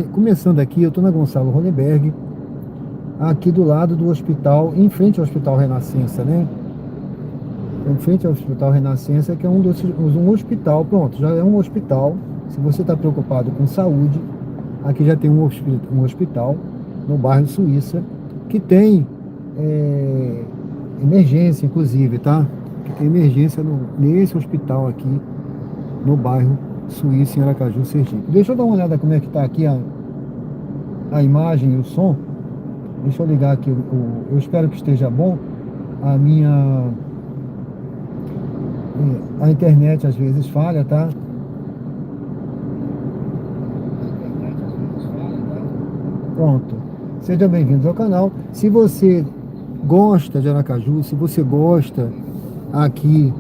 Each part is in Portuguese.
Começando aqui, eu estou na Gonçalo Hollenberg, aqui do lado do hospital, em frente ao Hospital Renascença, né? Em frente ao Hospital Renascença, que é um hospital, pronto, já é um hospital. Se você está preocupado com saúde, aqui já tem um hospital no bairro Suíça, que tem é, emergência, inclusive, tá? Que tem emergência nesse hospital aqui, no bairro Suíça, em Aracaju, Sergipe. Deixa eu dar uma olhada como é que está aqui a imagem e o som. Deixa eu ligar aqui, eu espero que esteja bom. A minha... A internet às vezes falha, tá? Pronto. Sejam bem-vindos ao canal. Se você gosta de Aracaju, se você gosta aqui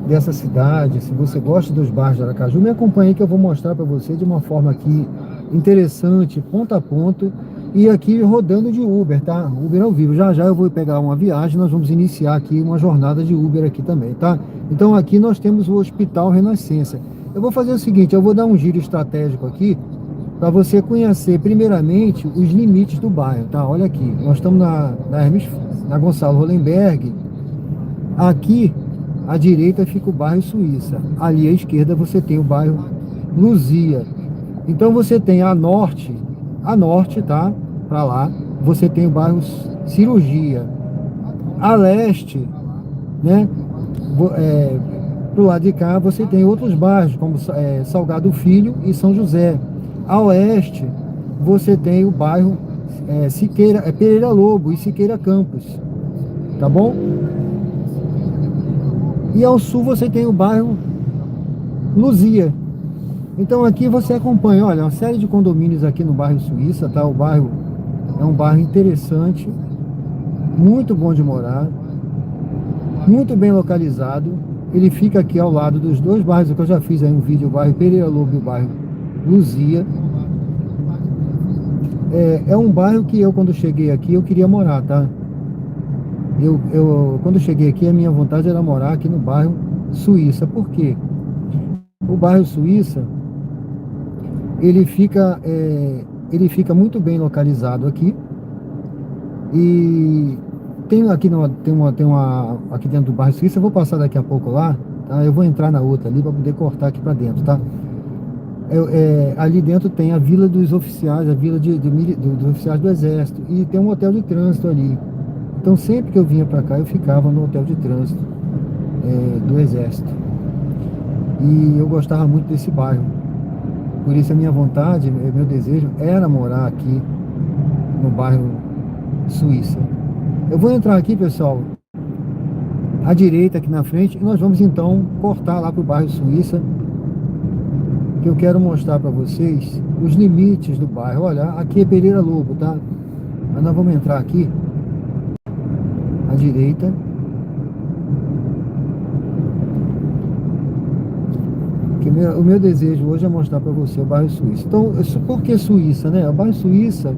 dessa cidade, se você gosta dos bairros de Aracaju, me acompanhe que eu vou mostrar para você de uma forma aqui interessante, ponto a ponto, e aqui rodando de Uber, tá? Uber ao vivo. Já já eu vou pegar uma viagem, nós vamos iniciar aqui uma jornada de Uber aqui também, tá? Então aqui nós temos o Hospital Renascença. Eu vou fazer o seguinte, eu vou dar um giro estratégico aqui para você conhecer primeiramente os limites do bairro, tá? Olha aqui, nós estamos na Gonçalo Hollenberg. Aqui à direita fica o bairro Suíça, ali à esquerda você tem o bairro Luzia. Então você tem a norte, tá? Para lá, você tem o bairro Cirurgia. A leste, né? Pro lado de cá você tem outros bairros, como Salgado Filho e São José. A oeste, você tem o bairro Pereira Lobo e Siqueira Campos, tá bom? E ao sul você tem o bairro Luzia. Então aqui você acompanha, olha, uma série de condomínios aqui no bairro Suíça, tá? O bairro é um bairro interessante, muito bom de morar, muito bem localizado. Ele fica aqui ao lado dos dois bairros que eu já fiz aí um vídeo, o bairro Pereira Lobo e o bairro Luzia. É um bairro que eu, quando cheguei aqui, eu queria morar, tá? Quando cheguei aqui, a minha vontade era morar aqui no bairro Suíça. Por quê? O bairro Suíça, ele fica muito bem localizado aqui. E tem aqui, aqui dentro do bairro Suíça, eu vou passar daqui a pouco lá, tá? Eu vou entrar na outra ali para poder cortar aqui para dentro, tá? Ali dentro tem a Vila dos Oficiais, a Vila dos Oficiais do Exército, e tem um hotel de trânsito ali. Então sempre que eu vinha para cá, eu ficava no hotel de trânsito do Exército. E eu gostava muito desse bairro. Por isso a minha vontade, meu desejo era morar aqui no bairro Suíça. Eu vou entrar aqui, pessoal, à direita aqui na frente, e nós vamos então cortar lá para o bairro Suíça, que eu quero mostrar para vocês os limites do bairro. Olha, aqui é Pereira Lobo, tá? Mas nós vamos entrar aqui à direita. O meu desejo hoje é mostrar para você o bairro Suíça. Então, por que Suíça, né? O bairro Suíça,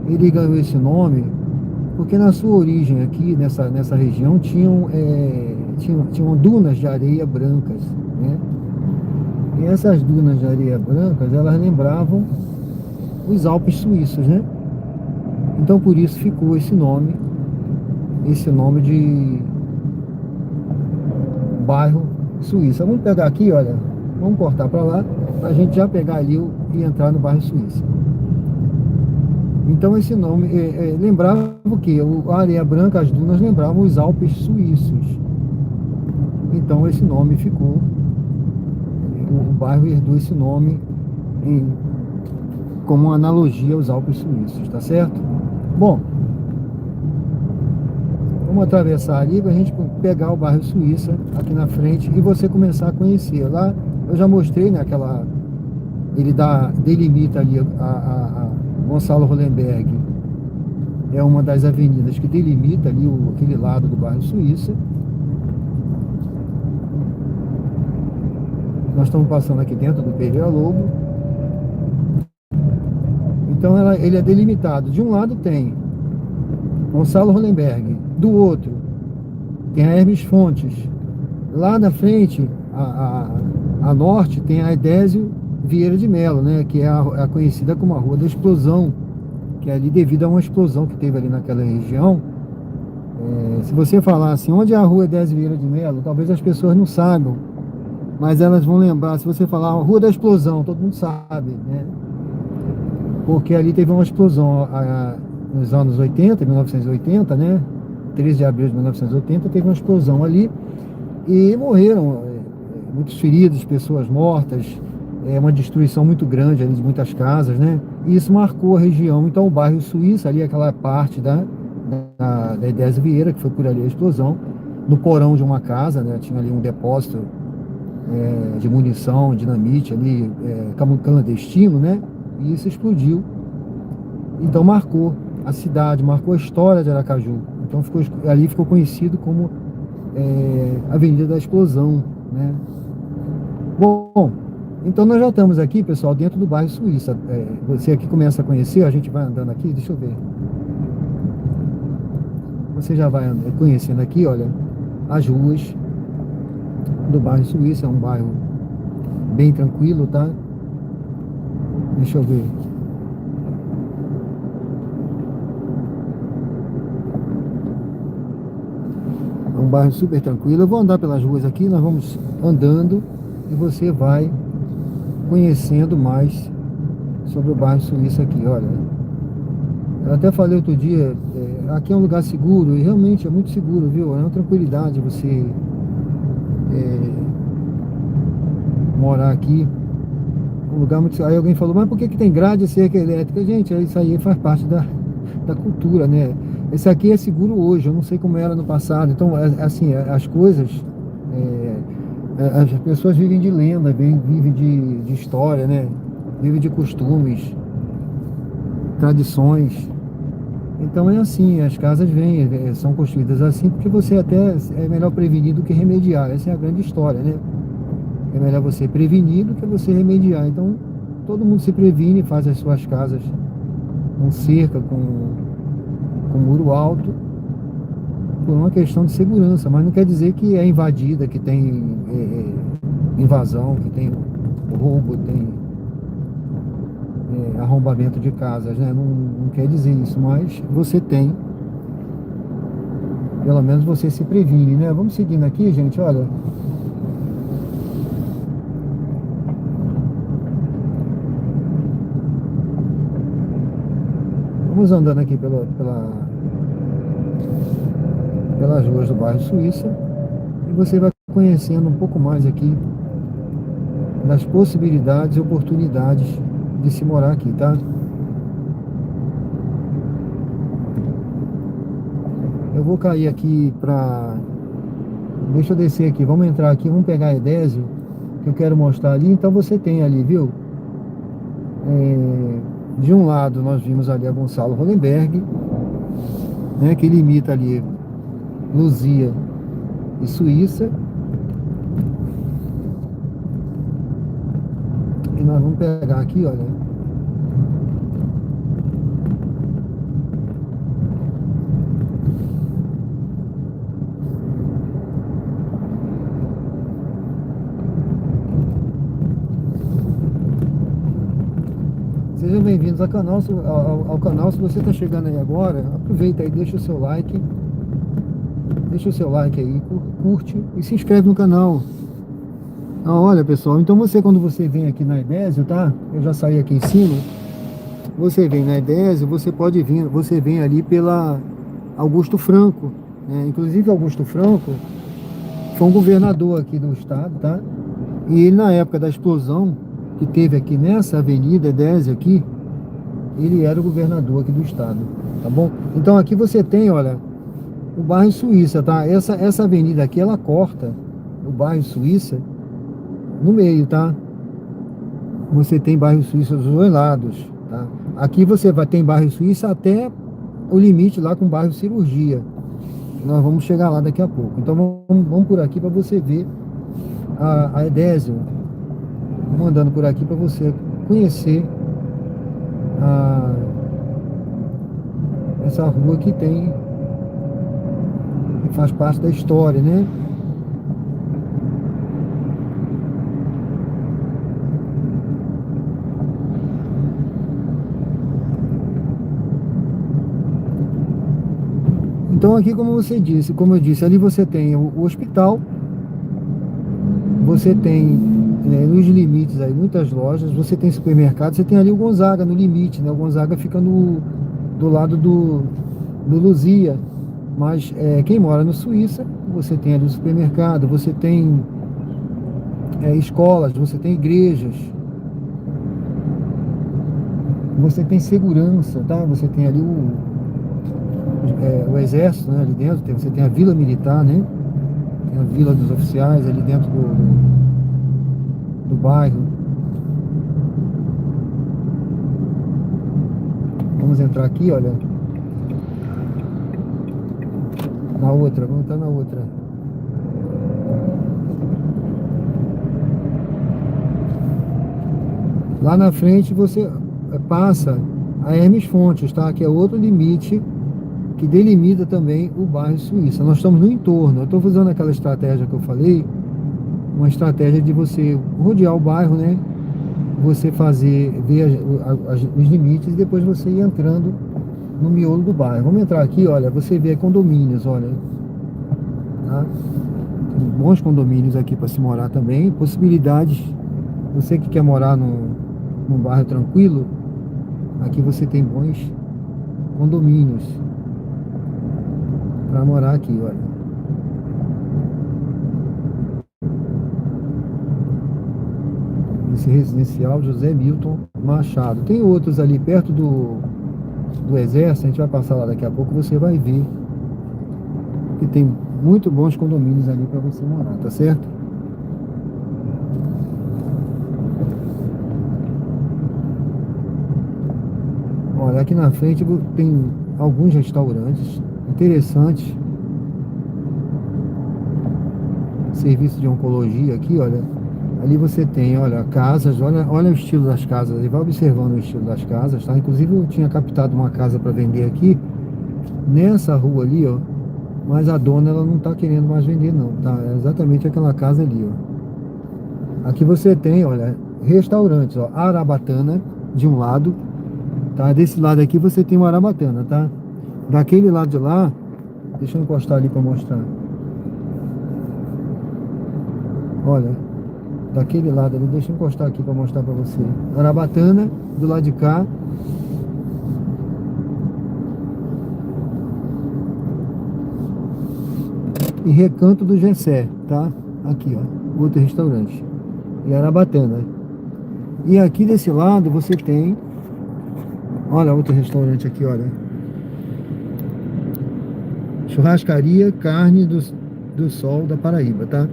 ele ganhou esse nome porque na sua origem aqui, nessa região, tinham dunas de areia brancas, né? E essas dunas de areia brancas, elas lembravam os Alpes suíços, né? Então, por isso ficou esse nome de bairro Suíça. Vamos pegar aqui, olha, vamos cortar para lá, para a gente já pegar ali e entrar no bairro Suíça. Então esse nome lembrava o quê? A areia branca, as dunas lembravam os Alpes suíços. Então esse nome ficou, o bairro herdou esse nome como uma analogia aos Alpes suíços, tá certo? Bom, vamos atravessar ali para a gente pegar o bairro Suíça aqui na frente e você começar a conhecer. Lá eu já mostrei, né, ele delimita ali a Gonçalo Hollenberg. É uma das avenidas que delimita ali aquele lado do bairro Suíça. Nós estamos passando aqui dentro do Pereira Lobo. Então ele é delimitado. De um lado tem Gonçalo Hollenberg, do outro tem a Hermes Fontes. Lá na frente, a norte, tem a Edésio Vieira de Mello, né? Que é a conhecida como a Rua da Explosão, que é ali devido a uma explosão que teve ali naquela região. Se você falar assim, onde é a Rua Désio Vieira de Mello, talvez as pessoas não saibam, mas elas vão lembrar. Se você falar Rua da Explosão, todo mundo sabe, né? Porque ali teve uma explosão nos anos 80, 1980, né? 13 de abril de 1980, teve uma explosão ali e morreram muitos feridos, pessoas mortas, uma destruição muito grande ali de muitas casas, né? E isso marcou a região. Então o bairro Suíça, ali aquela parte da Edésio Vieira, que foi por ali a explosão, no porão de uma casa, né? Tinha ali um depósito de munição, dinamite ali, clandestino, né? E isso explodiu. Então marcou a cidade, marcou a história de Aracaju. Então ali ficou conhecido como Avenida da Explosão, né? Bom, então nós já estamos aqui, pessoal, dentro do bairro Suíça. Você aqui começa a conhecer, a gente vai andando aqui, deixa eu ver. Você já vai conhecendo aqui, olha, as ruas do bairro Suíça. É um bairro bem tranquilo, tá? Deixa eu ver. É um bairro super tranquilo. Eu vou andar pelas ruas aqui, nós vamos andando e você vai conhecendo mais sobre o bairro Suíça aqui, olha. Eu até falei outro dia, aqui é um lugar seguro, e realmente é muito seguro, viu? É uma tranquilidade você morar aqui. Um lugar muito... Aí alguém falou, mas por que tem grade e cerca elétrica? Gente, isso aí faz parte da cultura, né? Esse aqui é seguro hoje, eu não sei como era no passado. Então, assim, as coisas... as pessoas vivem de lenda, vivem de história, né? Vivem de costumes, tradições. Então é assim, as casas são construídas assim porque você até é melhor prevenir do que remediar. Essa é a grande história, né? É melhor você prevenir do que você remediar. Então todo mundo se previne, faz as suas casas com cerca, com muro alto, por uma questão de segurança. Mas não quer dizer que é invadida, que tem invasão, que tem roubo, tem arrombamento de casas, né? Não quer dizer isso, mas você tem, pelo menos você se previne, né? Vamos seguindo aqui, gente, olha. Vamos andando aqui pelas ruas do bairro Suíça e você vai conhecendo um pouco mais aqui das possibilidades e oportunidades de se morar aqui, tá? Eu vou cair aqui deixa eu descer aqui, vamos entrar aqui, vamos pegar a Edésio, que eu quero mostrar ali. Então você tem ali, viu? De um lado nós vimos ali a Gonçalo Hollenberg, né? Que limita ali Luzia e Suíça. E nós vamos pegar aqui, olha. Sejam bem-vindos ao canal. Ao canal. Se você está chegando aí agora, aproveita aí, deixa o seu like. Deixa o seu like aí, curte e se inscreve no canal. Olha, pessoal, então quando você vem aqui na Edésio, tá? Eu já saí aqui em cima. Você vem na Edésio, você vem ali pela Augusto Franco, né? Inclusive Augusto Franco foi um governador aqui do estado, tá? E ele, na época da explosão que teve aqui nessa avenida Edésio aqui, ele era o governador aqui do estado, tá bom? Então aqui você tem, olha, o bairro Suíça, tá? Essa avenida aqui, ela corta o bairro Suíça no meio, tá? Você tem bairro Suíça dos dois lados, tá? Aqui você tem bairro Suíça até o limite lá com o bairro Cirurgia. Nós vamos chegar lá daqui a pouco. Então vamos por aqui para você ver a Edésio. Vamos andando por aqui para você conhecer essa rua que faz parte da história, né? Então aqui, como eu disse, ali você tem o hospital, você tem nos limites aí muitas lojas, você tem supermercado, você tem ali o Gonzaga no limite, né? O Gonzaga fica do lado do Luzia, mas quem mora no Suíça, você tem ali o supermercado, você tem escolas, você tem igrejas, você tem segurança, tá? Você tem ali o exército, né, ali dentro, você tem a vila militar, né? Tem a vila dos oficiais ali dentro do bairro. Vamos entrar aqui, olha, na outra, vamos entrar na outra. Lá na frente você passa a Hermes Fontes, tá? Que é outro limite que delimita também o bairro Suíça. Nós estamos no entorno. Eu estou usando aquela estratégia que eu falei, uma estratégia de você rodear o bairro, né? Você ver os limites e depois você ir entrando no miolo do bairro. Vamos entrar aqui, olha, você vê condomínios, olha, tá? Tem bons condomínios aqui para se morar também, possibilidades. Você que quer morar num bairro tranquilo, aqui você tem bons condomínios para morar aqui, olha. Esse residencial José Milton Machado. Tem outros ali perto do Exército, a gente vai passar lá daqui a pouco, você vai ver que tem muito bons condomínios ali para você morar, tá certo? Olha, aqui na frente tem alguns restaurantes interessantes. Serviço de oncologia aqui, olha. Ali você tem, olha, casas, olha o estilo das casas, e vai observando o estilo das casas, tá? Inclusive eu tinha captado uma casa para vender aqui, nessa rua ali, ó, mas a dona, ela não tá querendo mais vender não, tá? É exatamente aquela casa ali, ó. Aqui você tem, olha, restaurantes, ó, Arabatana, de um lado, tá? Desse lado aqui você tem o Arabatana, tá? Daquele lado de lá, deixa eu encostar ali para mostrar. Olha, daquele lado ali, deixa eu encostar aqui para mostrar para você. Arabatana, do lado de cá. E Recanto do Gessé, tá? Aqui, ó, outro restaurante. E Arabatana. E aqui desse lado você tem, olha, outro restaurante aqui, olha. Churrascaria Carne do Sol da Paraíba, tá?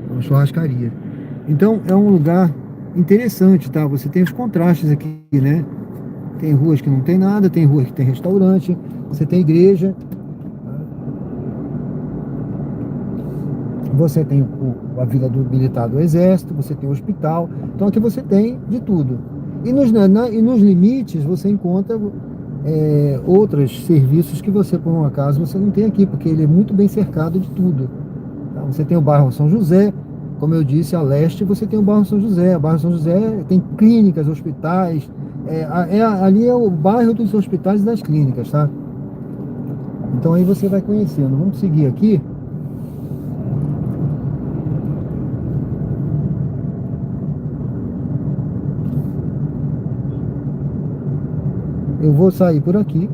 Uma churrascaria. Então é um lugar interessante, tá? Você tem os contrastes aqui, né? Tem ruas que não tem nada, tem ruas que tem restaurante, você tem igreja, você tem a vila do militar do exército, você tem o hospital. Então aqui você tem de tudo. E nos limites você encontra outros serviços que você, por um acaso, você não tem aqui, porque ele é muito bem cercado de tudo. Tá? Você tem o bairro São José, como eu disse, a leste você tem o bairro São José. O bairro São José tem clínicas, hospitais. Ali é o bairro dos hospitais e das clínicas, tá? Então aí você vai conhecendo. Vamos seguir aqui. Eu vou sair por aqui.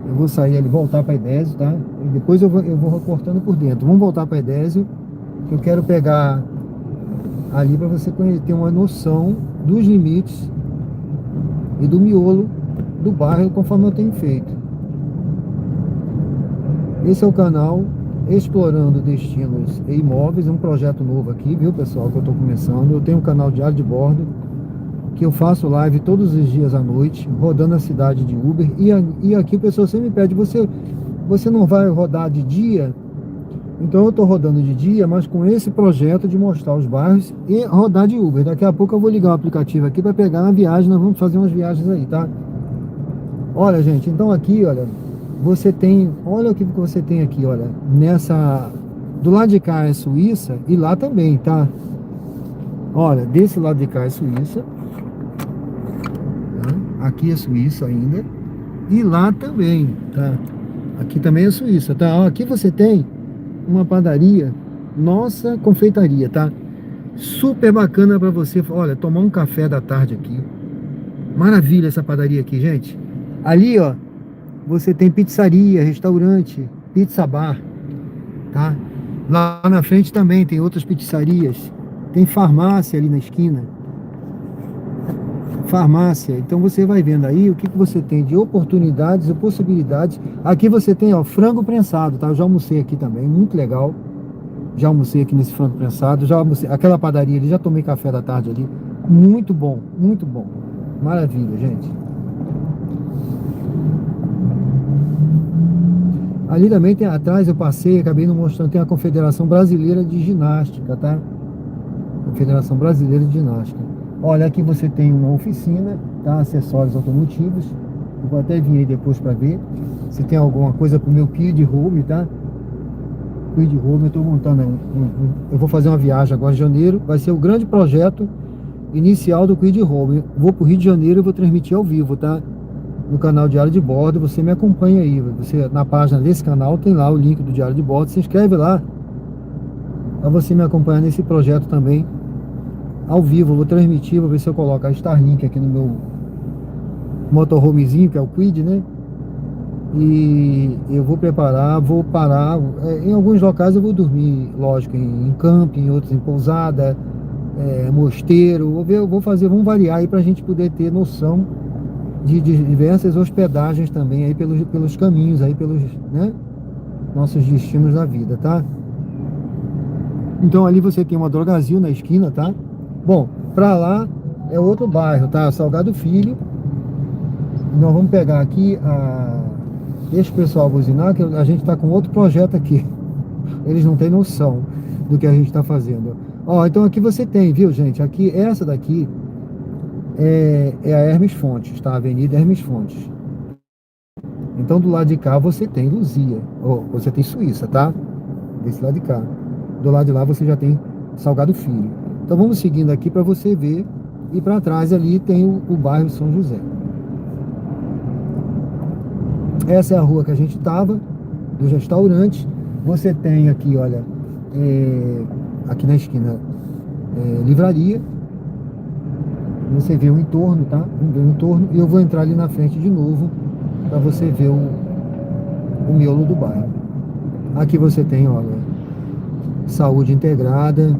Eu vou sair ali, voltar para Edésio, tá? E depois eu vou recortando por dentro. Vamos voltar para Edésio, que eu quero pegar ali para você ter uma noção dos limites e do miolo do bairro, conforme eu tenho feito. Esse é o canal Explorando Destinos e Imóveis, um projeto novo aqui, viu, pessoal, que eu estou começando. Eu tenho um canal Diário de Bordo, que eu faço live todos os dias à noite, rodando a cidade de Uber. E aqui o pessoal sempre me pede, você não vai rodar de dia? Então eu estou rodando de dia, mas com esse projeto de mostrar os bairros e rodar de Uber. Daqui a pouco eu vou ligar o aplicativo aqui para pegar na viagem, nós vamos fazer umas viagens aí, tá? Olha, gente, então aqui, olha, você tem, olha o que você tem aqui, olha, do lado de cá é Suíça e lá também, tá? Olha, desse lado de cá é Suíça. Aqui é Suíça ainda. E lá também, tá? Aqui também é Suíça, tá? Ó, aqui você tem uma padaria, Nossa Confeitaria, tá? Super bacana para você, olha, tomar um café da tarde aqui. Maravilha essa padaria aqui, gente. Ali, ó, você tem pizzaria, restaurante, pizza bar, tá? Lá na frente também tem outras pizzarias. Tem farmácia ali na esquina. Farmácia. Então você vai vendo aí o que que você tem de oportunidades e possibilidades. Aqui você tem, ó, frango prensado, tá? Eu já almocei aqui também, muito legal. Já almocei aqui nesse frango prensado, já almocei aquela padaria ali, já tomei café da tarde ali. Muito bom, muito bom. Maravilha, gente. Ali também tem atrás, eu passei, acabei não mostrando, tem a Confederação Brasileira de Ginástica, tá? Confederação Brasileira de Ginástica. Olha, aqui você tem uma oficina, tá? Acessórios automotivos. Eu vou até vir aí depois para ver se tem alguma coisa pro meu Quid Home, tá? Quid Home, eu tô montando eu vou fazer uma viagem agora em janeiro, vai ser o grande projeto inicial do Quid Home. Eu vou pro Rio de Janeiro e vou transmitir ao vivo, tá? No canal Diário de Bordo, você me acompanha aí. Você, na página desse canal tem lá o link do Diário de Bordo, se inscreve lá para você me acompanhar nesse projeto também ao vivo. Eu vou transmitir, vou ver se eu coloco a Starlink aqui no meu motorhomezinho, que é o Quid, né? E eu vou preparar, vou parar. Em alguns locais eu vou dormir, lógico, em camping, em outros em pousada, mosteiro. Vou ver, eu vou fazer, vamos variar aí pra gente poder ter noção de diversas hospedagens também aí pelos caminhos aí, pelos, né, nossos destinos da vida, tá? Então ali você tem uma Drogazil na esquina, tá? Bom, pra lá é outro bairro, tá? Salgado Filho. Nós vamos pegar aqui deixa o pessoal buzinar, que a gente tá com outro projeto aqui. Eles não têm noção do que a gente tá fazendo. Ó, então aqui você tem, viu, gente? Aqui, essa daqui é a Hermes Fontes, tá? Avenida Hermes Fontes. Então do lado de cá você tem Luzia, ou você tem Suíça, tá? Desse lado de cá. Do lado de lá você já tem Salgado Filho. Então vamos seguindo aqui para você ver. E para trás ali tem o bairro São José. Essa é a rua que a gente estava, dos restaurantes. Você tem aqui, olha, aqui na esquina, livraria. Você vê o entorno, tá? Vamos ver o entorno. E eu vou entrar ali na frente de novo para você ver o miolo do bairro. Aqui você tem, olha, saúde integrada,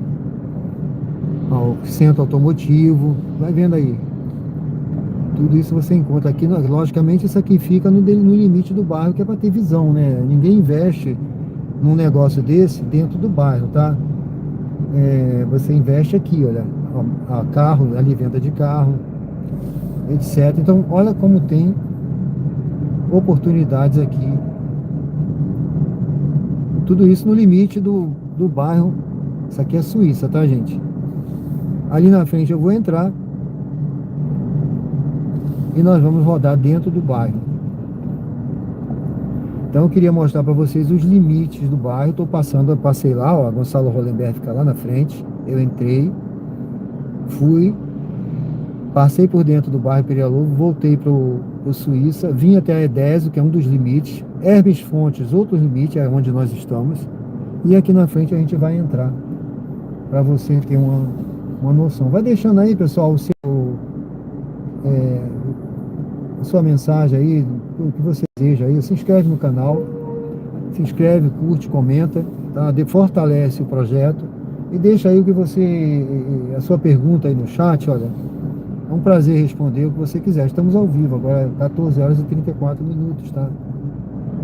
ó, centro automotivo. Vai vendo aí. Tudo isso você encontra aqui. Logicamente, isso aqui fica no limite do bairro, que é para ter visão, né? Ninguém investe num negócio desse dentro do bairro, tá? Você investe aqui, olha, a carro, ali venda de carro, etc. Então, olha como tem oportunidades aqui. Tudo isso no limite do bairro. Isso aqui é Suíça, tá, gente? Ali na frente eu vou entrar e nós vamos rodar dentro do bairro. Então eu queria mostrar para vocês os limites do bairro. Estou passando, eu passei lá, ó, Gonçalo Hollenberg fica lá na frente. Eu entrei, fui, passei por dentro do bairro Perialovo, voltei pro Suíça, vim até a Edésio, que é um dos limites. Hermes Fontes, outro limite, é onde nós estamos. E aqui na frente a gente vai entrar, para você ter uma noção. Vai deixando aí, pessoal, a sua mensagem aí, o que você deseja aí. Se inscreve no canal, se inscreve, curte, comenta, tá? Fortalece o projeto e deixa aí o que você, a sua pergunta aí no chat. Olha, é um prazer responder o que você quiser. Estamos ao vivo agora, 14 horas e 34 minutos, tá?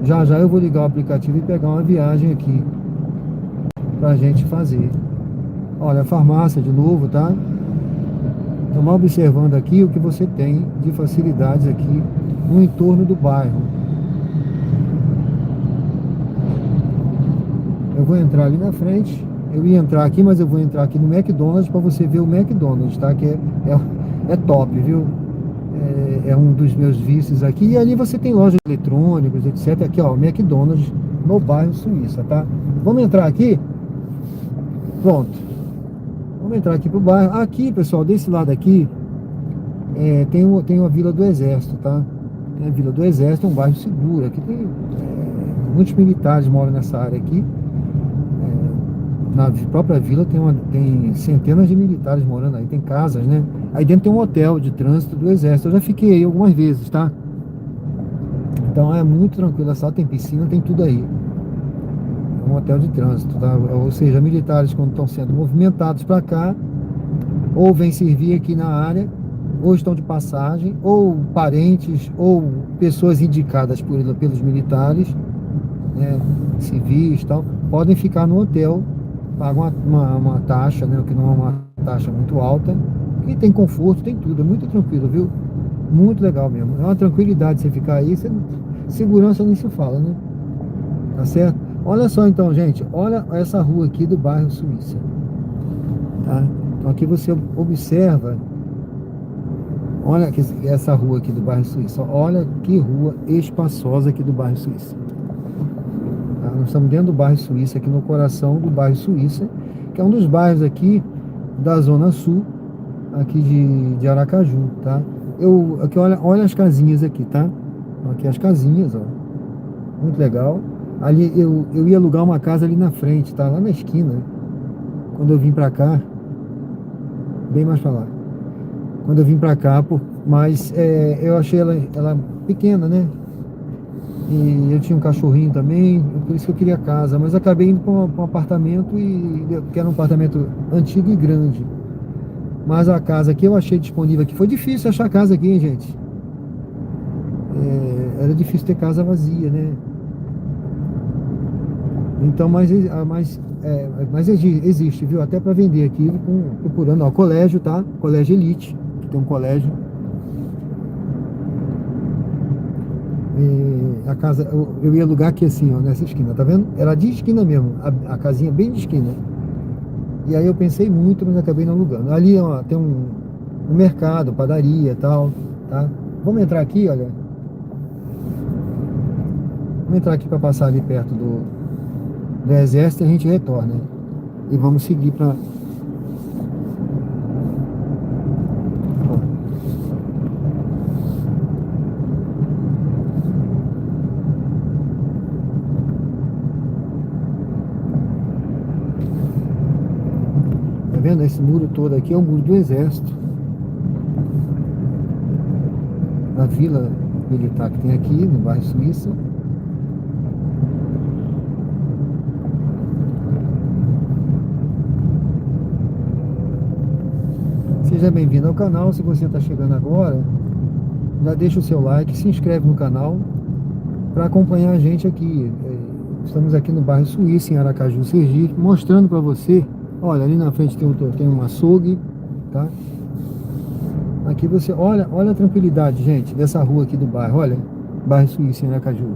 Já já eu vou ligar o aplicativo e pegar uma viagem aqui pra gente fazer. Olha, a farmácia de novo, tá? Estamos observando aqui o que você tem de facilidades aqui no entorno do bairro. Eu vou entrar ali na frente. Eu ia entrar aqui, mas eu vou entrar aqui no McDonald's para você ver o McDonald's, tá? Que é top, viu? É um dos meus vícios aqui. E ali você tem lojas de eletrônicos, etc. Aqui, ó, McDonald's no bairro Suíça, tá? Vamos entrar aqui? Pronto. Vamos entrar aqui pro bairro. Aqui, pessoal, desse lado aqui tem uma Vila do Exército, tá? né? Vila do Exército é um bairro seguro. Aqui tem muitos militares moram nessa área aqui. Na própria vila tem centenas de militares morando aí, tem casas, né? Aí dentro tem um hotel de trânsito do Exército. Eu já fiquei aí algumas vezes, tá? Então é muito tranquilo, a sala tem piscina, tem tudo aí. É um hotel de trânsito, tá? Ou seja, militares quando estão sendo movimentados para cá, ou vêm servir aqui na área, ou estão de passagem, ou parentes, ou pessoas indicadas pelos militares, né, civis e tal, podem ficar no hotel, pagam uma taxa, né, que não é uma taxa muito alta, e tem conforto, tem tudo, é muito tranquilo, viu? Muito legal mesmo. É uma tranquilidade você ficar aí, segurança nem se fala, né? Tá certo? Olha só então, gente, olha essa rua aqui do bairro Suíça, tá? Então aqui você observa, olha essa rua aqui do bairro Suíça, olha que rua espaçosa aqui do bairro Suíça. Tá? Nós estamos dentro do bairro Suíça, aqui no coração do bairro Suíça, que é um dos bairros aqui da Zona Sul, aqui de Aracaju, tá? Aqui olha as casinhas aqui, tá? Aqui as casinhas, ó. Muito legal. Ali eu ia alugar uma casa ali na frente, tá? Lá na esquina. Quando eu vim pra cá, bem mais pra lá. Quando eu vim pra cá, mas eu achei ela pequena, né? E eu tinha um cachorrinho também, por isso que eu queria casa. Mas acabei indo pra um apartamento, que era um apartamento antigo e grande. Mas a casa que eu achei disponível aqui, foi difícil achar casa aqui, hein, gente? Era difícil ter casa vazia, né? Então, mas existe, viu? Até para vender aqui, procurando, ó, colégio, tá? Colégio Elite, que tem um colégio. A casa, eu ia alugar aqui assim, ó, nessa esquina, tá vendo? Era de esquina mesmo, a casinha bem de esquina. E aí eu pensei muito, mas acabei não alugando. Ali, ó, tem um mercado, padaria e tal, tá? Vamos entrar aqui, olha. Vamos entrar aqui para passar ali perto do Exército e a gente retorna. E vamos seguir para... Tá vendo? Esse muro todo aqui é o muro do Exército. Da vila militar que tem aqui no bairro Suíça. Seja bem-vindo ao canal. Se você está chegando agora, já deixa o seu like, se inscreve no canal para acompanhar a gente aqui. Estamos aqui no bairro Suíça, em Aracaju, Sergipe, mostrando para você. Olha, ali na frente tem um açougue, tá? Aqui você, olha a tranquilidade, gente, dessa rua aqui do bairro, olha, bairro Suíça, em Aracaju.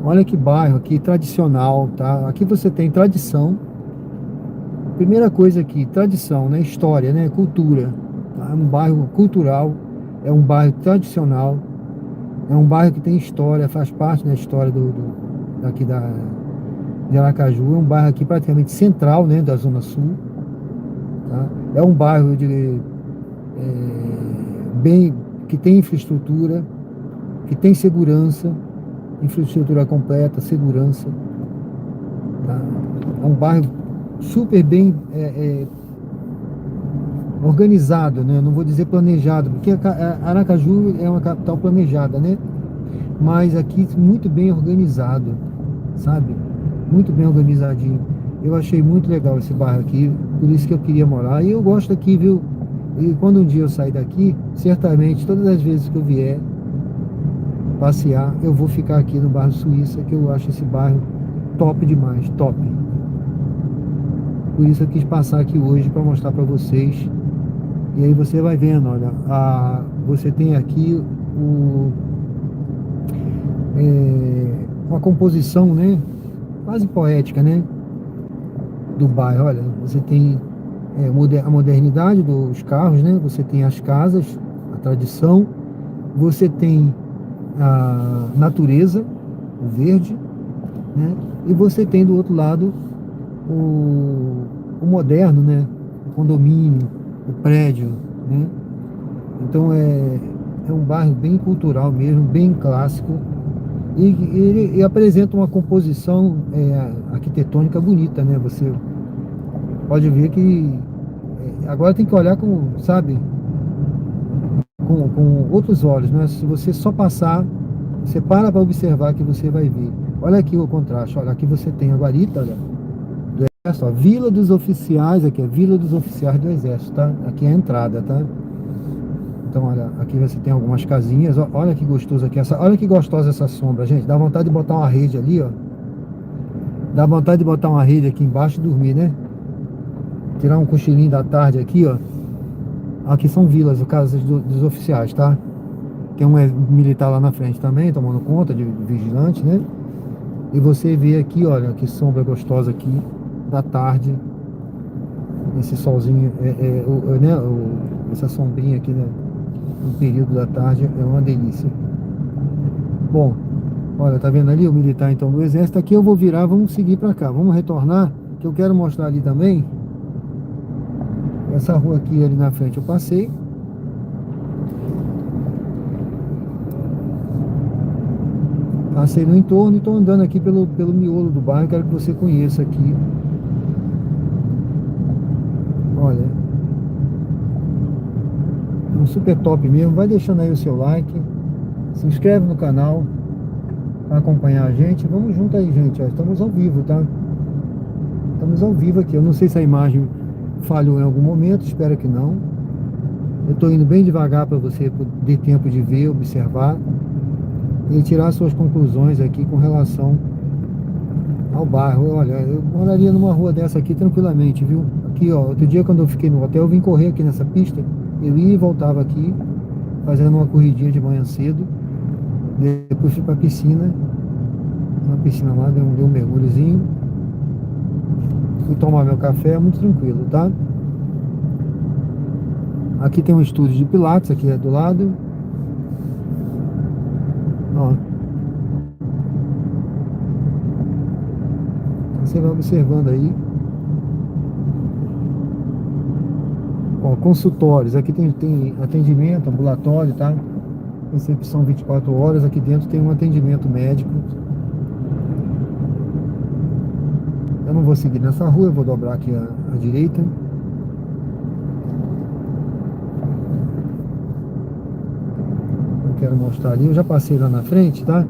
Olha que bairro aqui, tradicional, tá? Aqui você tem tradição. Primeira coisa aqui, tradição, né? História, né? Cultura. Tá? É um bairro cultural, é um bairro tradicional, é um bairro que tem história, faz parte da história daqui de Aracaju. É um bairro aqui praticamente central, né? Da Zona Sul. Tá? É um bairro que tem infraestrutura, que tem segurança, infraestrutura completa, segurança. Tá? É um bairro super bem organizado, né? Não vou dizer planejado, porque Aracaju é uma capital planejada, né? Mas aqui muito bem organizado, sabe? Muito bem organizadinho. Eu achei muito legal esse bairro aqui, por isso que eu queria morar. E eu gosto aqui, viu? E quando um dia eu sair daqui, certamente, todas as vezes que eu vier passear, eu vou ficar aqui no bairro Suíça, que eu acho esse bairro top demais, top. Por isso eu quis passar aqui hoje para mostrar para vocês. E aí você vai vendo, olha, você tem aqui uma composição, né, quase poética, né, do bairro. Olha, você tem a modernidade dos carros, né, você tem as casas, a tradição, você tem a natureza, o verde, né, e você tem do outro lado o moderno, né, o condomínio, o prédio, né. Então é é um bairro bem cultural mesmo, bem clássico. E apresenta uma composição arquitetônica bonita, né? Você pode ver que agora tem que olhar com, sabe, com outros olhos, né? Se você só passar, você para observar que você vai ver. Olha aqui o contraste, olha, aqui você tem a guarita, olha, do Exército, ó, Vila dos Oficiais, aqui é Vila dos Oficiais do Exército, tá? Aqui é a entrada, tá? Então, olha, aqui você tem algumas casinhas, ó, olha que gostoso aqui, olha que gostosa essa sombra, gente, dá vontade de botar uma rede ali, ó, dá vontade de botar uma rede aqui embaixo e dormir, né? Tirar um cochilinho da tarde aqui, ó. Aqui são vilas, casas dos oficiais, tá? Tem um militar lá na frente também, tomando conta de vigilante, né? E você vê aqui, olha, que sombra gostosa aqui da tarde. Esse solzinho, né? Essa sombrinha aqui, né? No período da tarde é uma delícia. Bom, olha, tá vendo ali o militar então do exército? Aqui eu vou virar, vamos seguir para cá, vamos retornar, que eu quero mostrar ali também. Essa rua aqui ali na frente eu passei. Passei no entorno e estou andando aqui pelo miolo do bairro. Quero que você conheça aqui. Olha, um super top mesmo. Vai deixando aí o seu like, se inscreve no canal para acompanhar a gente. Vamos junto aí, gente. Ó, estamos ao vivo, tá? Estamos ao vivo aqui. Eu não sei se a imagem falhou em algum momento, espero que não. Eu estou indo bem devagar para você ter tempo de ver, observar e tirar suas conclusões aqui com relação ao bairro. Olha, eu moraria numa rua dessa aqui tranquilamente, viu? Aqui, ó, outro dia quando eu fiquei no hotel, eu vim correr aqui nessa pista. Eu ia e voltava aqui, fazendo uma corridinha de manhã cedo. Depois fui para a piscina. Na piscina lá, dei um mergulhozinho. Fui tomar meu café, muito tranquilo, tá? Aqui tem um estúdio de Pilates, aqui é do lado. Ó. Você vai observando aí. Ó, consultórios, aqui tem atendimento, ambulatório, tá? Recepção 24 horas, aqui dentro tem um atendimento médico. Eu não vou seguir nessa rua, eu vou dobrar aqui à direita. Eu quero mostrar ali, eu já passei lá na frente, tá?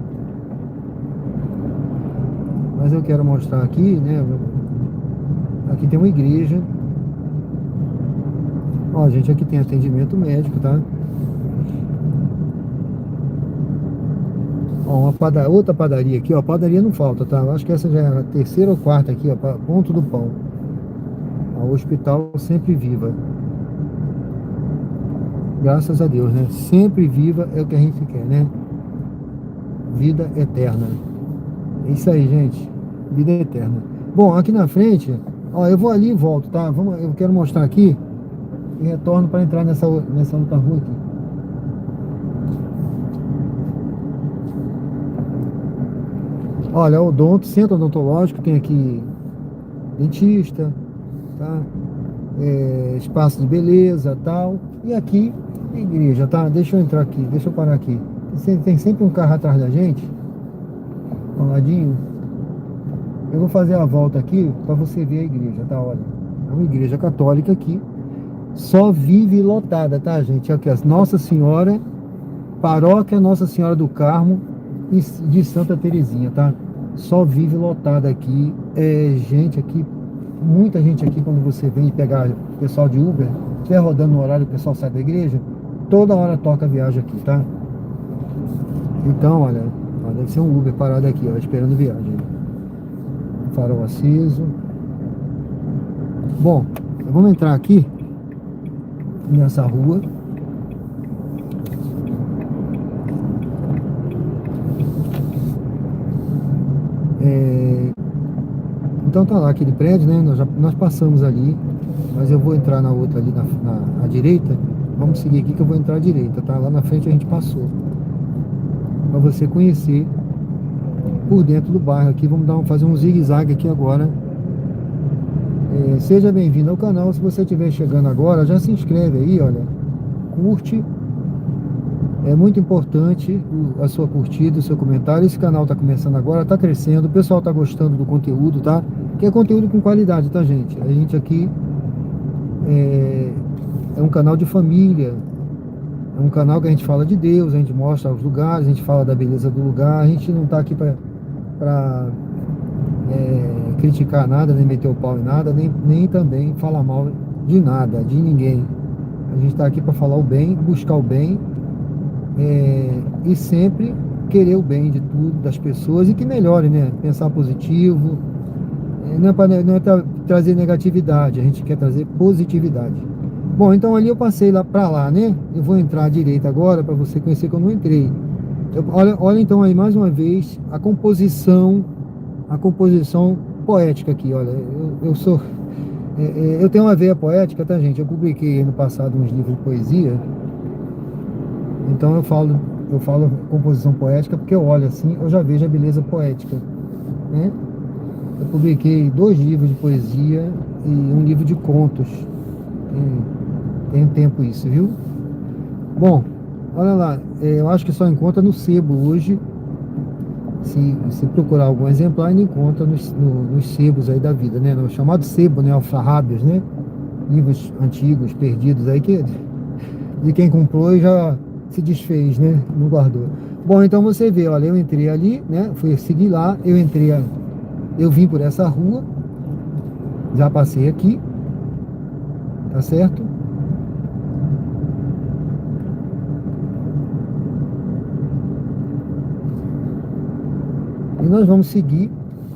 Mas eu quero mostrar aqui, né? Aqui tem uma igreja. Ó, gente, aqui tem atendimento médico, tá? Ó, outra padaria aqui, ó. Padaria não falta, tá? Eu acho que essa já é a terceira ou quarta aqui, ó. Ponto do Pão. Ó, o hospital Sempre Viva. Graças a Deus, né? Sempre viva é o que a gente quer, né? Vida eterna. É isso aí, gente. Vida eterna. Bom, aqui na frente, ó, eu vou ali e volto, tá? Eu quero mostrar aqui e retorno para entrar nessa outra rua aqui. Olha, o centro odontológico, tem aqui dentista, tá? Espaço de beleza, tal. E aqui, igreja, tá? Deixa eu entrar aqui, deixa eu parar aqui. Tem sempre um carro atrás da gente, ao ladinho. Eu vou fazer a volta aqui para você ver a igreja, tá? Olha, é uma igreja católica aqui. Só vive lotada, tá, gente? Aqui, Nossa Senhora, Paróquia Nossa Senhora do Carmo de Santa Terezinha, tá? Só vive lotada aqui. Gente aqui, muita gente aqui, quando você vem pegar o pessoal de Uber, estiver rodando no horário, o pessoal sai da igreja, toda hora toca a viagem aqui, tá? Então, olha, deve ser um Uber parado aqui, ó, esperando viagem. Farol aceso. Bom, vamos entrar aqui nessa rua. Então tá lá aquele prédio, né? Nós passamos ali, mas eu vou entrar na outra ali à direita. Vamos seguir aqui que eu vou entrar à direita, tá? Lá na frente a gente passou. Para você conhecer por dentro do bairro aqui. Vamos fazer um zigue-zague aqui agora. Seja bem-vindo ao canal. Se você estiver chegando agora, já se inscreve aí, olha. Curte. É muito importante a sua curtida, o seu comentário. Esse canal está começando agora, está crescendo, o pessoal está gostando do conteúdo, tá? Que é conteúdo com qualidade, tá, gente? A gente aqui é, é um canal de família, é um canal que a gente fala de Deus, a gente mostra os lugares, a gente fala da beleza do lugar, a gente não está aqui para criticar nada, nem meter o pau em nada, nem também falar mal de nada, de ninguém. A gente está aqui para falar o bem, buscar o bem, e sempre querer o bem de tudo, das pessoas, e que melhore, né? Pensar positivo, não é trazer negatividade, a gente quer trazer positividade. Bom, então ali eu passei lá para lá, né? Eu vou entrar à direita agora para você conhecer que eu não entrei. Olha então aí mais uma vez a composição poética aqui, olha. Eu tenho uma veia poética, tá, gente? Eu publiquei no passado uns livros de poesia, então eu falo composição poética porque eu olho assim, eu já vejo a beleza poética, né? Eu publiquei 2 livros de poesia e um livro de contos. Tem tempo isso, viu? Bom, olha lá, eu acho que só encontra no sebo hoje. Se procurar algum exemplar, ainda encontra nos sebos aí da vida, né? No chamado sebo, né? Alfarrábios, né? Livros antigos, perdidos aí, que de quem comprou e já se desfez, né? Não guardou. Bom, então você vê, olha, eu entrei ali, né? Fui seguir lá, eu vim por essa rua, já passei aqui, tá certo? E nós vamos seguir,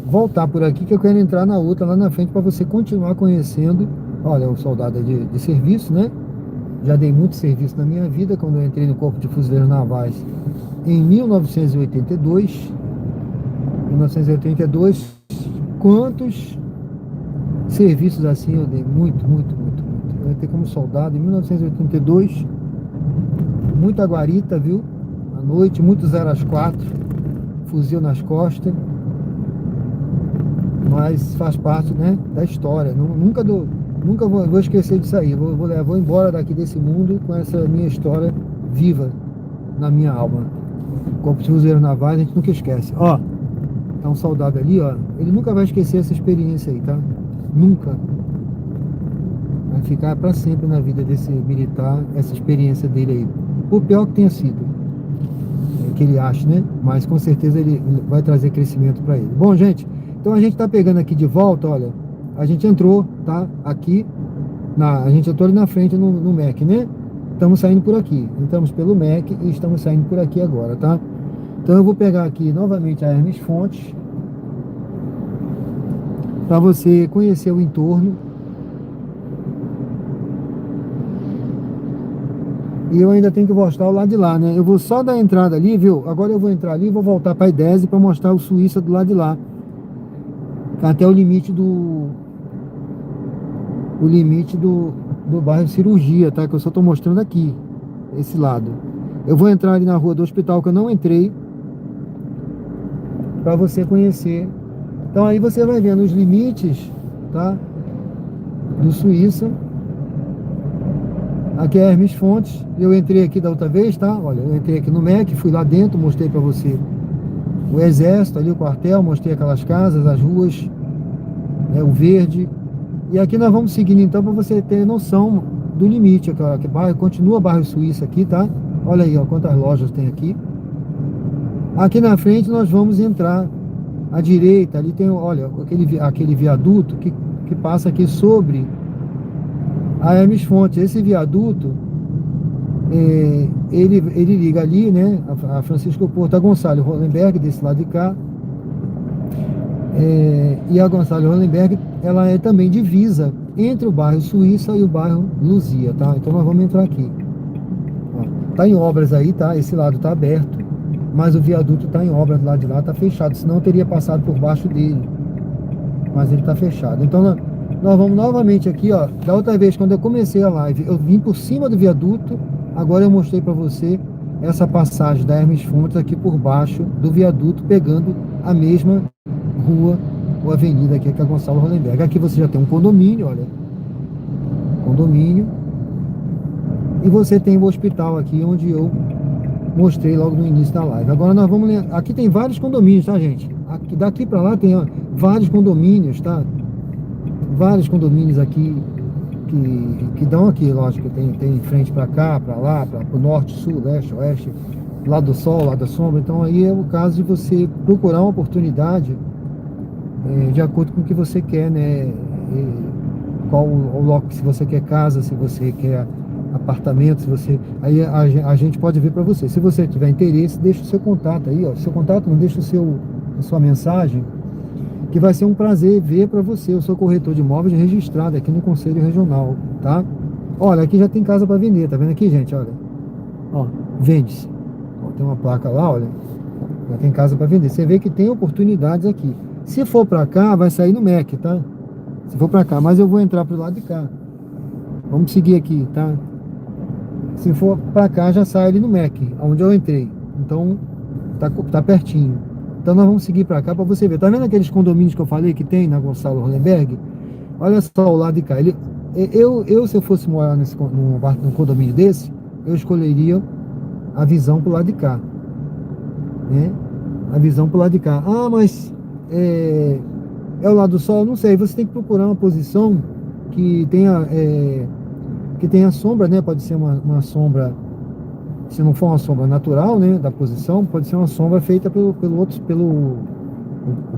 voltar por aqui, que eu quero entrar na outra lá na frente para você continuar conhecendo. Olha, o soldado é de serviço, né? Já dei muito serviço na minha vida quando eu entrei no Corpo de Fuzileiros Navais em 1982. 1982, quantos serviços assim eu dei? Muito, muito, muito, muito. Eu entrei como soldado em 1982, muita guarita, viu? À noite, muito 0 às 4, fuzil nas costas, mas faz parte, né, da história. Nunca vou esquecer disso aí. Vou embora daqui desse mundo com essa minha história viva na minha alma. Corpo de Fuzileiros Navais, a gente nunca esquece. Ó, tá um soldado ali, ó. Ele nunca vai esquecer essa experiência aí, tá? Nunca. Vai ficar para sempre na vida desse militar, essa experiência dele aí. Por pior que tenha sido, que ele acha, né? Mas com certeza ele vai trazer crescimento para ele. Bom, gente, então a gente tá pegando aqui de volta, olha. A gente entrou, tá? Aqui, a gente entrou ali na frente no MEC, né? Estamos saindo por aqui. Entramos pelo MEC e estamos saindo por aqui agora, tá? Então eu vou pegar aqui novamente a Hermes Fontes para você conhecer o entorno. E eu ainda tenho que mostrar o lado de lá, né? Eu vou só dar a entrada ali, viu? Agora eu vou entrar ali e vou voltar para a IDESE para mostrar o Suíça do lado de lá. Até o limite do bairro Cirurgia, tá? Que eu só estou mostrando aqui, esse lado. Eu vou entrar ali na rua do hospital que eu não entrei, para você conhecer. Então aí você vai vendo os limites, tá? Do Suíça. Aqui é Hermes Fontes. Eu entrei aqui da outra vez, tá? Olha, eu entrei aqui no MEC, fui lá dentro, mostrei para você o exército ali, o quartel, mostrei aquelas casas, as ruas, né, o verde. E aqui nós vamos seguindo então para você ter noção do limite. Aqui, continua bairro Suíça aqui, tá? Olha aí, ó, quantas lojas tem aqui. Aqui na frente nós vamos entrar à direita, ali tem, olha, aquele viaduto que passa aqui sobre a Hermes Fontes. Esse viaduto, ele liga ali, né, a Francisco Porto, a Gonçalo Hollenberg, desse lado de cá. E a Gonçalo Hollenberg, ela é também divisa entre o bairro Suíça e o bairro Luzia, tá? Então nós vamos entrar aqui. Ó, tá em obras aí, tá? Esse lado tá aberto, mas o viaduto tá em obras do lado de lá, tá fechado, senão eu teria passado por baixo dele, mas ele tá fechado. Então nós vamos novamente aqui, ó. Da outra vez, quando eu comecei a live, eu vim por cima do viaduto. Agora eu mostrei para você essa passagem da Hermes Fontes aqui por baixo do viaduto, pegando a mesma rua ou avenida aqui, que é a Gonçalo Hollenberg. Aqui você já tem um condomínio, olha, condomínio, e você tem o hospital aqui onde eu mostrei logo no início da live. Agora nós vamos ler, aqui tem vários condomínios, tá, gente? Aqui, daqui para lá tem, ó, vários condomínios, tá? Vários condomínios aqui que dão aqui, lógico, tem frente para cá, para lá, para o norte, sul, leste, oeste, lado do sol, lado da sombra. Então aí é o caso de você procurar uma oportunidade de acordo com o que você quer, né? Qual o local, se você quer casa, se você quer apartamento, se você, aí a gente pode ver para você. Se você tiver interesse, deixa o seu contato aí, ó. Seu contato, não deixa a sua mensagem, que vai ser um prazer ver para você. Eu sou corretor de imóveis registrado aqui no Conselho Regional, tá? Olha, aqui já tem casa para vender, tá vendo aqui, gente? Olha, ó, vende-se. Tem uma placa lá, olha, já tem casa para vender. Você vê que tem oportunidades aqui. Se for para cá, vai sair no MEC, tá? Se for para cá, mas eu vou entrar pro lado de cá. Vamos seguir aqui, tá? Se for para cá, já sai ali no MEC, onde eu entrei. Então, tá pertinho. Então nós vamos seguir para cá para você ver. Tá vendo aqueles condomínios que eu falei que tem na Gonçalo Hollenberg? Olha só o lado de cá. Se eu fosse morar num condomínio desse, eu escolheria a visão pro lado de cá, né? A visão pro lado de cá. Ah, mas é o lado do sol? Não sei. Você tem que procurar uma posição que tenha sombra, né? Pode ser uma sombra. Se não for uma sombra natural, né, da posição, pode ser uma sombra feita pelo o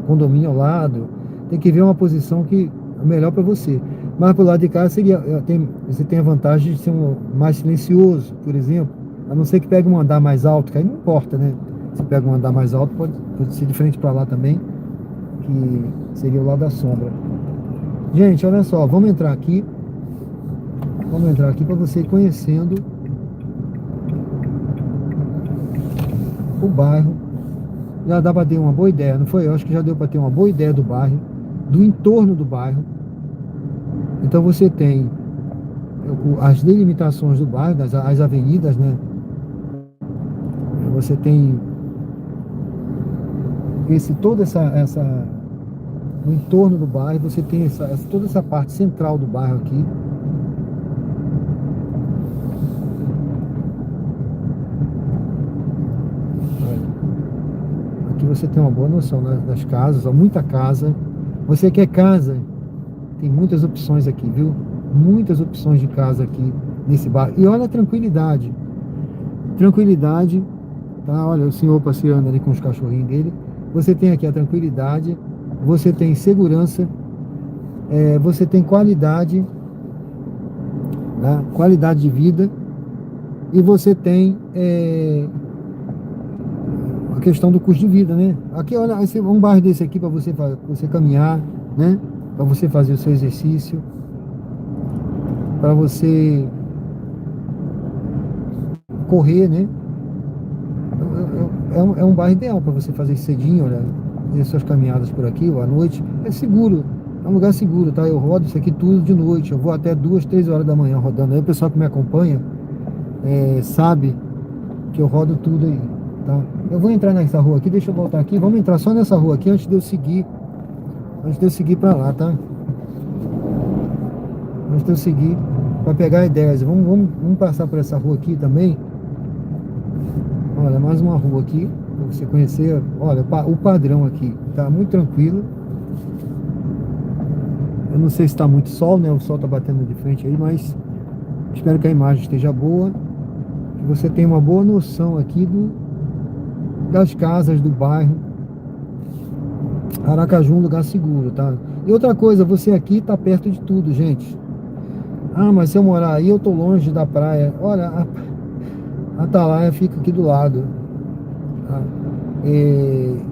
condomínio ao lado. Tem que ver uma posição que é melhor para você. Mas pro lado de cá você tem a vantagem de ser mais silencioso, por exemplo. A não ser que pegue um andar mais alto, que aí não importa, né? Se pega um andar mais alto, pode ser diferente para lá também, que seria o lado da sombra. Gente, olha só, vamos entrar aqui. Vamos entrar aqui para você ir conhecendo o bairro. Já dá para ter uma boa ideia, não foi? Eu acho que já deu para ter uma boa ideia do bairro, do entorno do bairro. Então você tem as delimitações do bairro, as avenidas, né? Você tem no entorno do bairro, você tem toda essa parte central do bairro aqui. Aqui você tem uma boa noção das casas, ó, muita casa. Você quer casa? Tem muitas opções aqui, viu? Muitas opções de casa aqui nesse bairro. E olha a tranquilidade. Tranquilidade, tá? Olha o senhor passeando ali com os cachorrinhos dele. Você tem aqui a tranquilidade, você tem segurança, você tem qualidade, tá? Qualidade de vida, e você tem a questão do custo de vida, né? Aqui, olha, um bairro desse aqui para você caminhar, né? Para você fazer o seu exercício, para você correr, né? É um bairro ideal para você fazer cedinho, olha, fazer suas caminhadas por aqui, ou à noite. É seguro, é um lugar seguro, tá? Eu rodo isso aqui tudo de noite, eu vou até 2, 3 horas da manhã rodando. Aí o pessoal que me acompanha sabe que eu rodo tudo aí, tá? Eu vou entrar nessa rua aqui, deixa eu voltar aqui, vamos entrar só nessa rua aqui antes de eu seguir para lá, tá? Antes de eu seguir para pegar ideias. Vamos passar por essa rua aqui também. Olha, mais uma rua aqui para você conhecer. Olha, o padrão aqui tá muito tranquilo. Eu não sei se está muito sol, né? O sol tá batendo de frente aí, mas espero que a imagem esteja boa, que você tenha uma boa noção aqui das casas do bairro. Aracaju é um lugar seguro, tá? E outra coisa, você aqui tá perto de tudo, gente. Ah, mas se eu morar aí, eu tô longe da praia. Olha, a Atalaia fica aqui do lado, tá?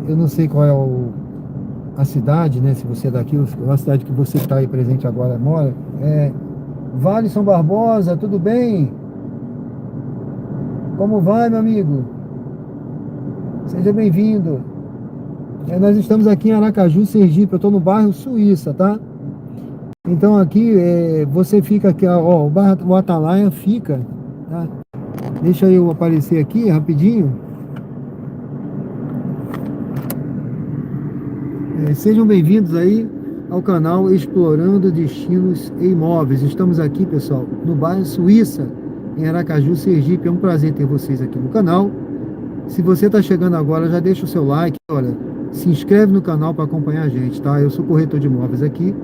Eu não sei qual é a cidade, né? Se você é daqui, a cidade que você está aí presente agora mora. Vale São Barbosa, tudo bem? Como vai, meu amigo? Seja bem-vindo. Nós estamos aqui em Aracaju, Sergipe. Eu estou no bairro Suíça, tá? Então aqui, você fica aqui, ó, o Atalaia fica, tá? Deixa eu aparecer aqui rapidinho. Sejam bem-vindos aí ao canal Explorando Destinos e Imóveis. Estamos aqui, pessoal, no bairro Suíça, em Aracaju, Sergipe. É um prazer ter vocês aqui no canal. Se você está chegando agora, já deixa o seu like, olha, se inscreve no canal para acompanhar a gente, tá? Eu sou corretor de imóveis aqui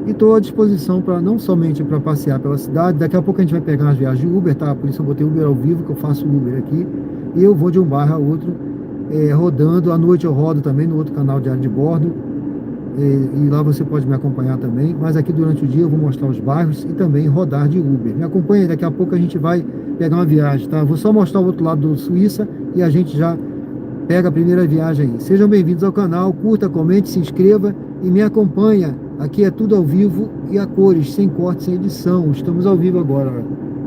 e estou à disposição para não somente para passear pela cidade, daqui a pouco a gente vai pegar umas viagens de Uber, tá? Por isso eu botei Uber ao vivo, que eu faço Uber aqui, e eu vou de um bairro a outro, rodando. À noite eu rodo também no outro canal Diário de Bordo, e lá você pode me acompanhar também, mas aqui durante o dia eu vou mostrar os bairros e também rodar de Uber. Me acompanha, daqui a pouco a gente vai pegar uma viagem, tá? Vou só mostrar o outro lado do Suíça e a gente já pega a primeira viagem aí. Sejam bem-vindos ao canal, curta, comente, se inscreva e me acompanha. Aqui é tudo ao vivo e a cores, sem corte, sem edição. Estamos ao vivo agora,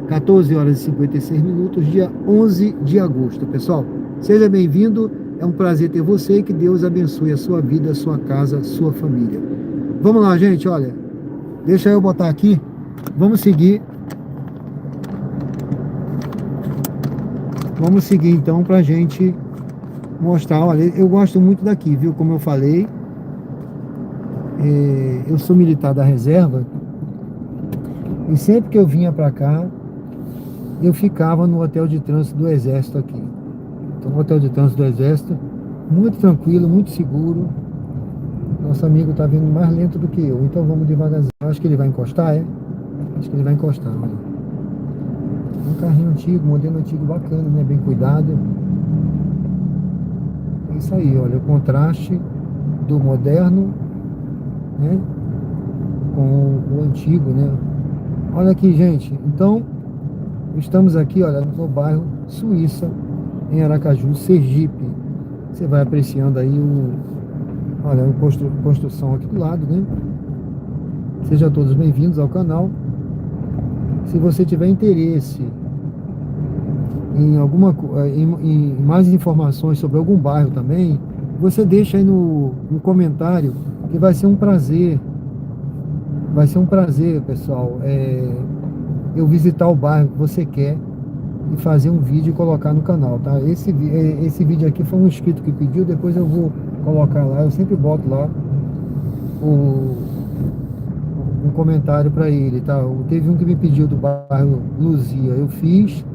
14 horas e 56 minutos, dia 11 de agosto, pessoal. Seja bem-vindo. É um prazer ter você e que Deus abençoe a sua vida, a sua casa, a sua família. Vamos lá, gente, olha. Deixa eu botar aqui. Vamos seguir. Vamos seguir então pra gente mostrar. Olha, eu gosto muito daqui, viu? Como eu falei, eu sou militar da reserva e sempre que eu vinha pra cá, eu ficava no hotel de trânsito do Exército aqui. Então, o hotel de trânsito do Exército, muito tranquilo, muito seguro. Nosso amigo tá vindo mais lento do que eu, então vamos devagarzinho. Acho que ele vai encostar, é? Acho que ele vai encostar, olha. Um carrinho antigo, modelo antigo bacana, né? Bem cuidado. É isso aí, olha, o contraste do moderno, né? Com o antigo, né? Olha aqui, gente. Então, estamos aqui, olha, no bairro Suíça, em Aracaju, Sergipe. Você vai apreciando aí olha, a construção aqui do lado, né? Sejam todos bem-vindos ao canal. Se você tiver interesse em em mais informações sobre algum bairro também, você deixa aí no comentário, que vai ser um prazer. Vai ser um prazer, pessoal, eu visitar o bairro que você quer e fazer um vídeo e colocar no canal, tá? Esse vídeo aqui foi um inscrito que pediu, depois eu vou colocar lá, eu sempre boto lá um comentário para ele, tá? Teve um que me pediu do bairro Luzia, eu fiz,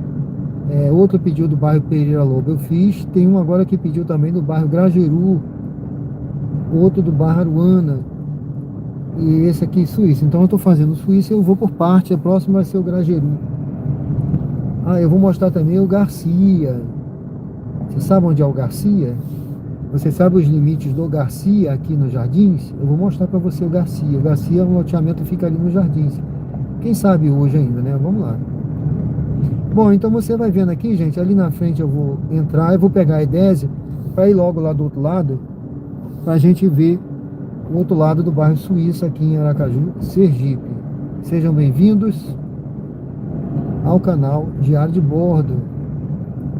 outro pediu do bairro Pereira Lobo, eu fiz, tem um agora que pediu também do bairro Grajeru, outro do bairro Aruana, e esse aqui Suíça. Então eu tô fazendo Suíça, eu vou por parte, a próxima vai ser o Grajeru. Ah, eu vou mostrar também o Garcia. Você sabe onde é o Garcia? Você sabe os limites do Garcia aqui nos Jardins? Eu vou mostrar para você o Garcia. O Garcia, o loteamento fica ali nos Jardins. Quem sabe hoje ainda, né? Vamos lá. Bom, então você vai vendo aqui, gente, ali na frente eu vou entrar, eu vou pegar a Edésia para ir logo lá do outro lado, para a gente ver o outro lado do bairro Suíça aqui em Aracaju, Sergipe. Sejam bem-vindos ao canal Diário de Bordo,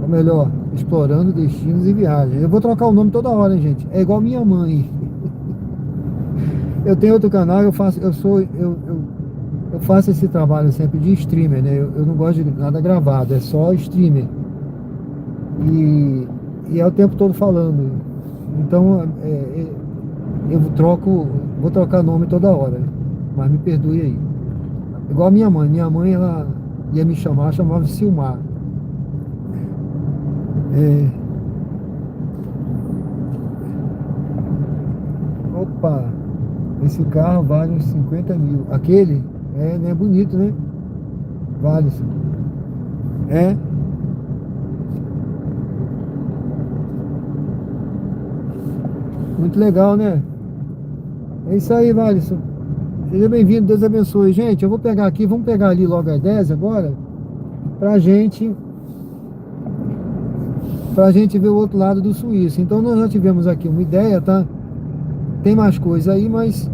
ou melhor, explorando destinos e viagens. Eu vou trocar o nome toda hora, hein, gente? É igual minha mãe. Eu tenho outro canal, eu faço esse trabalho sempre de streamer, né? Eu não gosto de nada gravado, é só streamer. E é o tempo todo falando. Então, vou trocar nome toda hora. Mas me perdoe aí. Igual a minha mãe. Minha mãe, ela ia me chamava de Silmar. Opa, esse carro vale uns 50 mil. Aquele, né, é bonito, né? Vale, sim. Muito legal, né? É isso aí, Valisson. Seja bem-vindo, Deus abençoe. Gente, eu vou pegar aqui, vamos pegar ali logo a 10 agora, pra gente ver o outro lado do Suíça. Então nós já tivemos aqui uma ideia, tá? Tem mais coisa aí, mas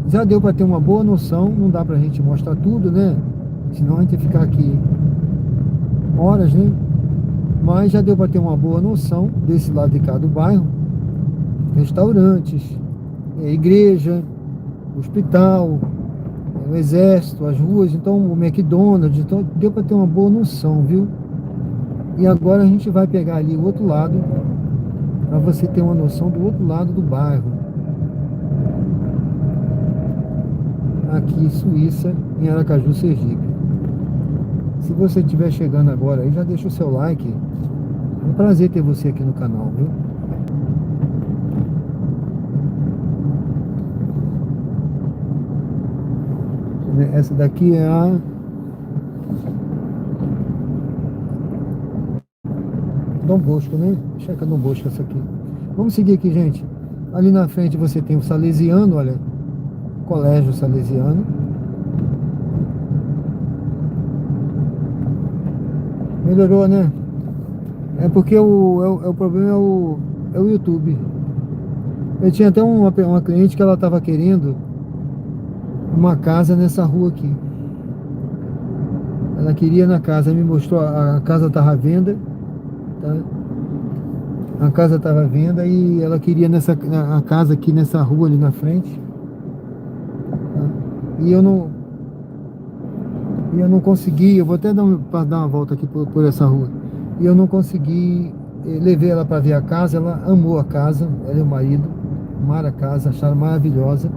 já deu para ter uma boa noção. Não dá pra gente mostrar tudo, né? Senão a gente ia ficar aqui horas, né? Mas já deu para ter uma boa noção desse lado de cá do bairro. Restaurantes, igreja, hospital, o exército, as ruas, então o McDonald's, então deu para ter uma boa noção, viu? E agora a gente vai pegar ali o outro lado, para você ter uma noção do outro lado do bairro. Aqui, Suíça, em Aracaju, Sergipe. Se você estiver chegando agora aí, já deixa o seu like, É um prazer ter você aqui no canal, viu? Essa daqui é a Dom Bosco, né? Checa Dom Bosco essa aqui. Vamos seguir aqui, gente. Ali na frente você tem o Salesiano, olha. Colégio Salesiano. Melhorou, né? É porque o problema é o YouTube. Eu tinha até uma cliente que ela estava querendo uma casa nessa rua aqui. Ela queria na casa, me mostrou, a casa estava à venda, tá? A casa estava à venda e ela queria a casa aqui nessa rua ali na frente, tá? E eu não consegui, eu vou até dar uma volta aqui por essa rua. E eu não consegui, levei ela para ver a casa, ela amou a casa, ela e o marido, amaram a casa, acharam maravilhosa,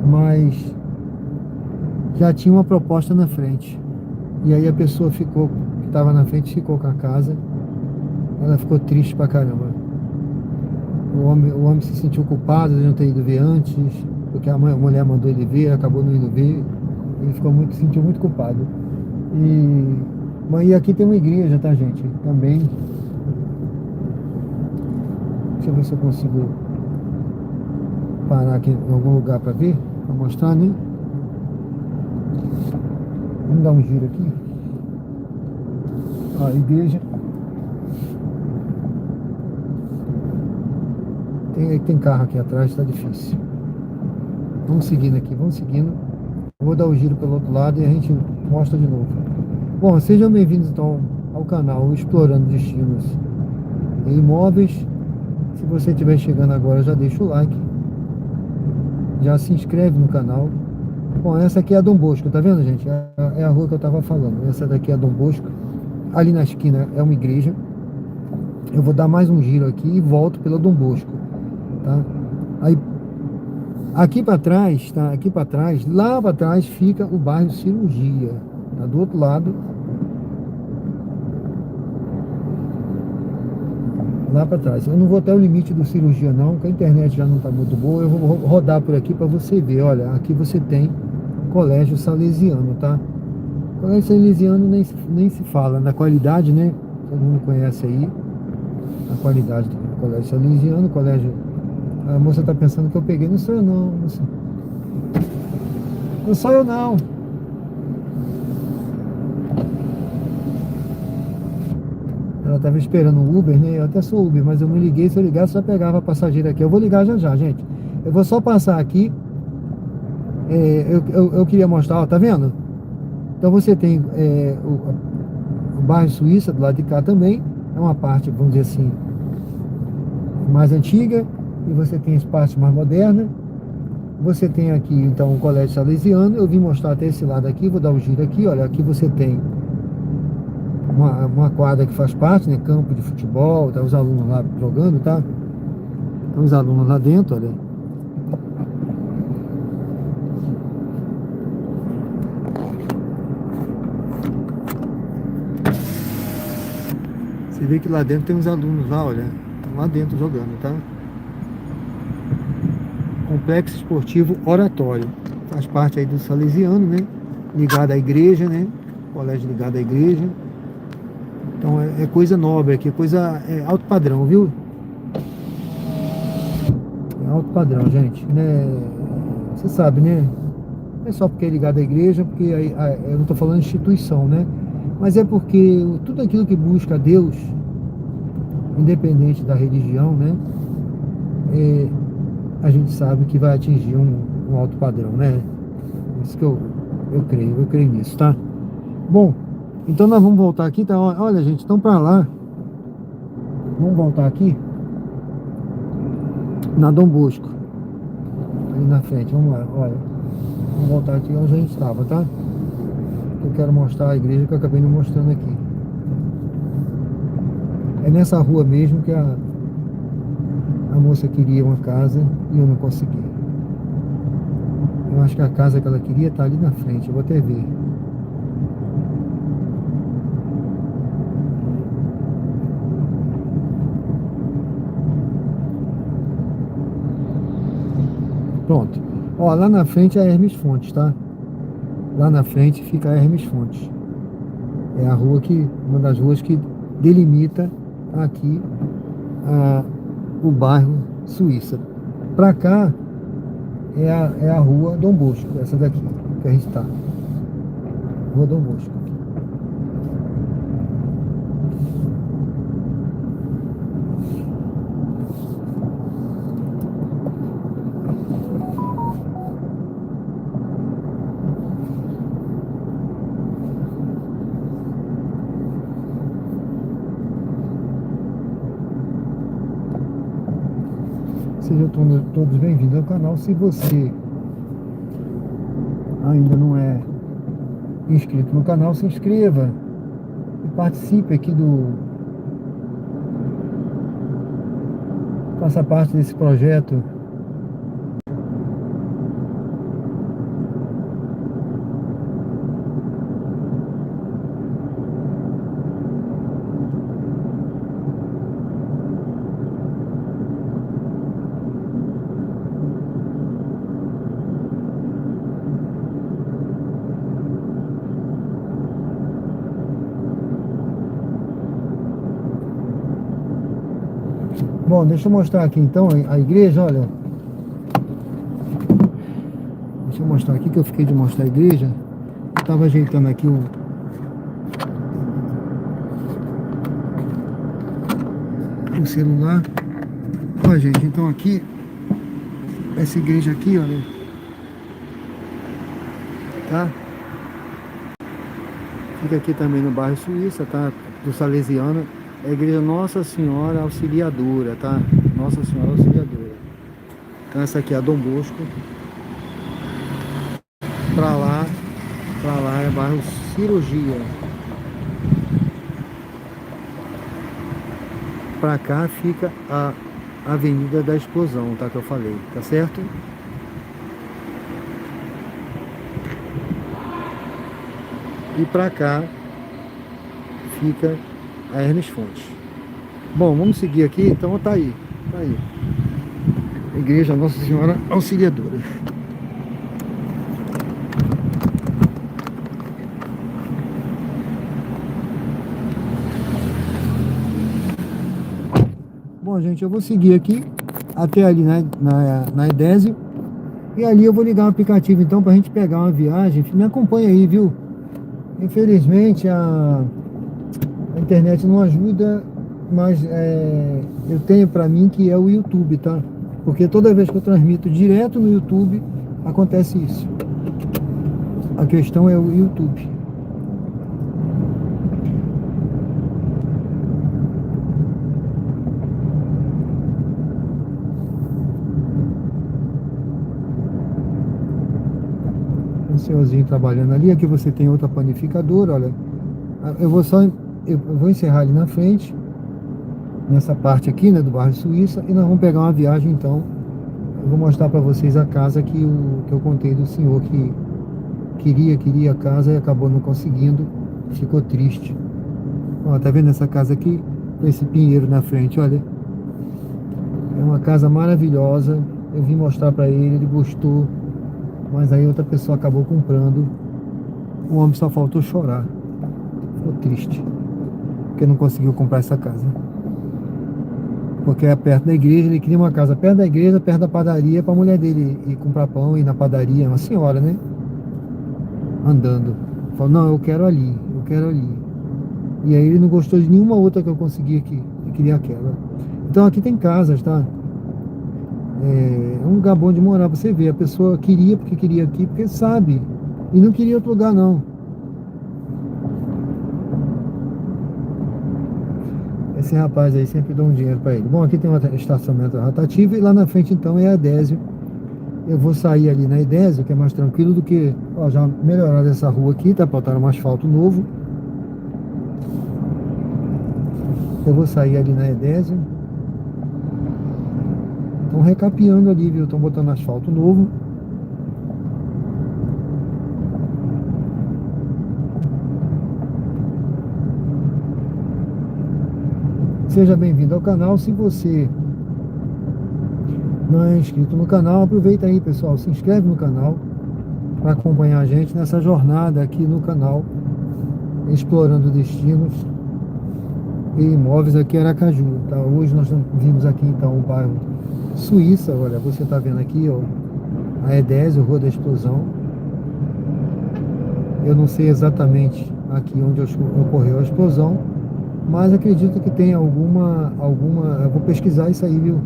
mas já tinha uma proposta na frente. E aí a pessoa que estava na frente, ficou com a casa. Ela ficou triste pra caramba. O homem se sentiu culpado de não ter ido ver antes, porque a mulher mandou ele ver, acabou não indo ver. Ele se sentiu muito culpado. E aqui tem uma igreja, tá, gente? Também. Deixa eu ver se eu consigo parar aqui em algum lugar para ver, para mostrar, né? Vamos dar um giro aqui. Ó, a igreja. Tem carro aqui atrás, tá difícil. Vamos seguindo aqui, vamos seguindo. Vou dar o giro pelo outro lado e a gente mostra de novo. Bom, sejam bem-vindos então ao canal Explorando Destinos e Imóveis. Se você estiver chegando agora, já deixa o like. Já se inscreve no canal. Bom, essa aqui é a Dom Bosco, tá vendo, gente? É a rua que eu tava falando. Essa daqui é a Dom Bosco. Ali na esquina é uma igreja. Eu vou dar mais um giro aqui e volto pela Dom Bosco, tá? Aí, aqui para trás, tá? Aqui para trás, lá para trás fica o bairro Cirurgia, tá? Do outro lado. Lá para trás. Eu não vou até o limite do Cirurgia não, porque a internet já não tá muito boa. Eu vou rodar por aqui para você ver. Olha, aqui você tem Colégio Salesiano, tá? Colégio Salesiano nem se fala na qualidade, né? Todo mundo conhece aí a qualidade do Colégio Salesiano. Colégio, a moça tá pensando que eu peguei. Não sou eu não, não sou eu não. Ela tava esperando o Uber, né? Eu até sou Uber, mas eu me liguei. Se eu ligasse, já pegava a passageira aqui. Eu vou ligar já já, gente. Eu vou só passar aqui. Eu queria mostrar, ó, tá vendo? Então você tem o bairro Suíça do lado de cá também. É uma parte, vamos dizer assim, mais antiga. E você tem as partes mais modernas. Você tem aqui então o Colégio Salesiano. Eu vim mostrar até esse lado aqui. Vou dar um giro aqui. Olha, aqui você tem uma quadra que faz parte, né? Campo de futebol. Tá os alunos lá jogando, tá? Tem os alunos lá dentro, olha. Você vê que lá dentro tem uns alunos lá, olha. Estão lá dentro jogando, tá? Complexo Esportivo Oratório. Faz parte aí do Salesiano, né? Ligado à igreja, né? Colégio ligado à igreja. Então é coisa nobre aqui, alto padrão, viu? É alto padrão, gente, né? Você sabe, né? Não é só porque é ligado à igreja, porque eu não estou falando de instituição, né? Mas é porque tudo aquilo que busca Deus, independente da religião, né? A gente sabe que vai atingir um alto padrão, né? Isso que eu creio nisso, tá? Bom, então nós vamos voltar aqui, tá? Olha, gente, então para lá, vamos voltar aqui na Dom Bosco, ali na frente, vamos lá, olha, vamos voltar aqui onde a gente estava, tá? Eu quero mostrar a igreja que eu acabei não mostrando aqui. É nessa rua mesmo que a moça queria uma casa e eu não consegui. Eu acho que a casa que ela queria tá ali na frente, eu vou até ver. Pronto. Ó, lá na frente é a Hermes Fontes, tá? Lá na frente fica a Hermes Fontes. É a rua que, uma das ruas que delimita aqui o bairro Suíça. Pra cá é a rua Dom Bosco, essa daqui que a gente tá. Rua Dom Bosco. Sejam todos bem-vindos ao canal. Se você ainda não é inscrito no canal, se inscreva e participe aqui faça parte desse projeto. Bom, deixa eu mostrar aqui então a igreja, olha. Deixa eu mostrar aqui que eu fiquei de mostrar a igreja. Eu tava ajeitando aqui o celular. Ó, gente, então aqui, essa igreja aqui, olha. Tá? Fica aqui também no bairro Suíça, tá? Do Salesiano. É a igreja Nossa Senhora Auxiliadora, tá? Nossa Senhora Auxiliadora. Então essa aqui é a Dom Bosco. Pra lá é bairro Cirurgia. Pra cá fica a Avenida da Explosão, tá? Que eu falei, tá certo? E pra cá fica a Hermes Fontes. Bom, vamos seguir aqui, então tá aí. Igreja Nossa Senhora Auxiliadora. Bom, gente, eu vou seguir aqui até ali na Edésio. E ali eu vou ligar o aplicativo então pra gente pegar uma viagem. Me acompanha aí, viu? Infelizmente a internet não ajuda, mas eu tenho pra mim que é o YouTube, tá? Porque toda vez que eu transmito direto no YouTube, acontece isso. A questão é o YouTube. Um senhorzinho trabalhando ali. Aqui você tem outra panificadora, olha. Eu vou encerrar ali na frente, nessa parte aqui, né, do bairro Suíça, e nós vamos pegar uma viagem então. Eu vou mostrar para vocês a casa que eu contei do senhor que queria a casa e acabou não conseguindo, ficou triste. Ó, tá vendo essa casa aqui? Com esse pinheiro na frente, olha. É uma casa maravilhosa. Eu vim mostrar para ele gostou, mas aí outra pessoa acabou comprando. O homem só faltou chorar. Ficou triste, porque não conseguiu comprar essa casa. Porque é perto da igreja, ele queria uma casa perto da igreja, perto da padaria, para a mulher dele ir comprar pão, ir na padaria, uma senhora, né? Andando. Falou, não, eu quero ali. E aí ele não gostou de nenhuma outra que eu consegui aqui. Ele queria aquela. Então aqui tem casas, tá? É um lugar bom de morar, você vê. A pessoa queria porque queria aqui, porque sabe. E não queria outro lugar, não. Esse rapaz aí sempre dá um dinheiro para ele. Bom, aqui tem um estacionamento rotativo e lá na frente então é a Edésio. Eu vou sair ali na Edésio, que é mais tranquilo do que... Ó, já melhoraram essa rua aqui, tá? Botaram um asfalto novo. Eu vou sair ali na Edésio. Estão recapeando ali, viu? Estão botando asfalto novo. Seja bem-vindo ao canal. Se você não é inscrito no canal, aproveita aí, pessoal, se inscreve no canal para acompanhar a gente nessa jornada aqui no canal, explorando destinos e imóveis aqui em Aracaju, tá? Hoje nós vimos aqui então o bairro Suíça, olha, você está vendo aqui, ó, a E10, a Rua da Explosão. Eu não sei exatamente aqui onde ocorreu a explosão, mas acredito que tem alguma, eu vou pesquisar isso aí, viu?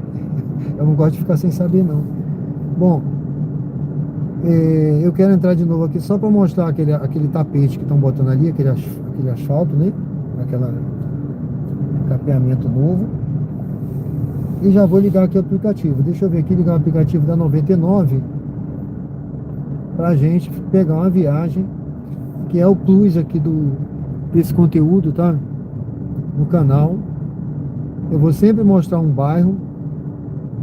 Eu não gosto de ficar sem saber, não. Bom, eu quero entrar de novo aqui só para mostrar aquele tapete que estão botando ali, aquele asfalto, né? Aquele capeamento novo. E já vou ligar aqui o aplicativo. Deixa eu ver aqui, ligar o aplicativo da 99 pra gente pegar uma viagem, que é o plus aqui desse conteúdo, tá? No canal. Eu vou sempre mostrar um bairro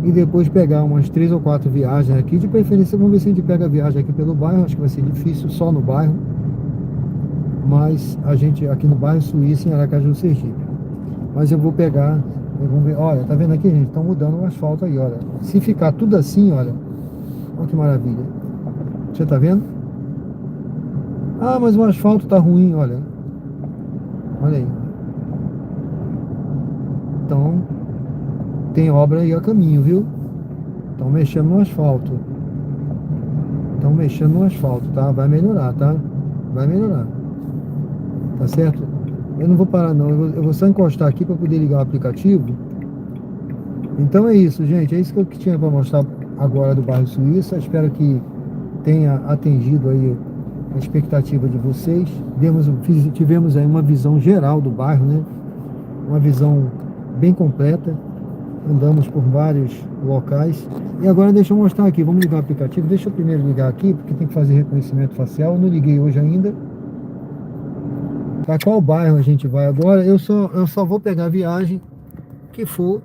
e depois pegar umas 3 ou 4 viagens aqui. De preferência, vamos ver se a gente pega a viagem aqui pelo bairro. Acho que vai ser difícil só no bairro. Mas a gente aqui no bairro Suíça, em Aracaju, Sergipe. Mas eu vou pegar, vamos ver, olha, tá vendo aqui, gente? Estão mudando o asfalto aí, olha. Se ficar tudo assim, olha que maravilha. Você tá vendo? Ah, mas o asfalto tá ruim, olha. Olha aí. Então, tem obra aí a caminho, viu? Estão mexendo no asfalto. Estão mexendo no asfalto, tá? Vai melhorar, tá? Vai melhorar. Tá certo? Eu não vou parar não, eu vou só encostar aqui para poder ligar o aplicativo. Então é isso, gente. É isso que eu tinha para mostrar agora do bairro Suíça. Espero que tenha atendido aí a expectativa de vocês. Tivemos aí uma visão geral do bairro, né? Uma visão bem completa. Andamos por vários locais. E agora deixa eu mostrar aqui. Vamos ligar o aplicativo. Deixa eu primeiro ligar aqui, porque tem que fazer reconhecimento facial. Eu não liguei hoje ainda. Para qual bairro a gente vai agora? Eu só vou pegar a viagem que for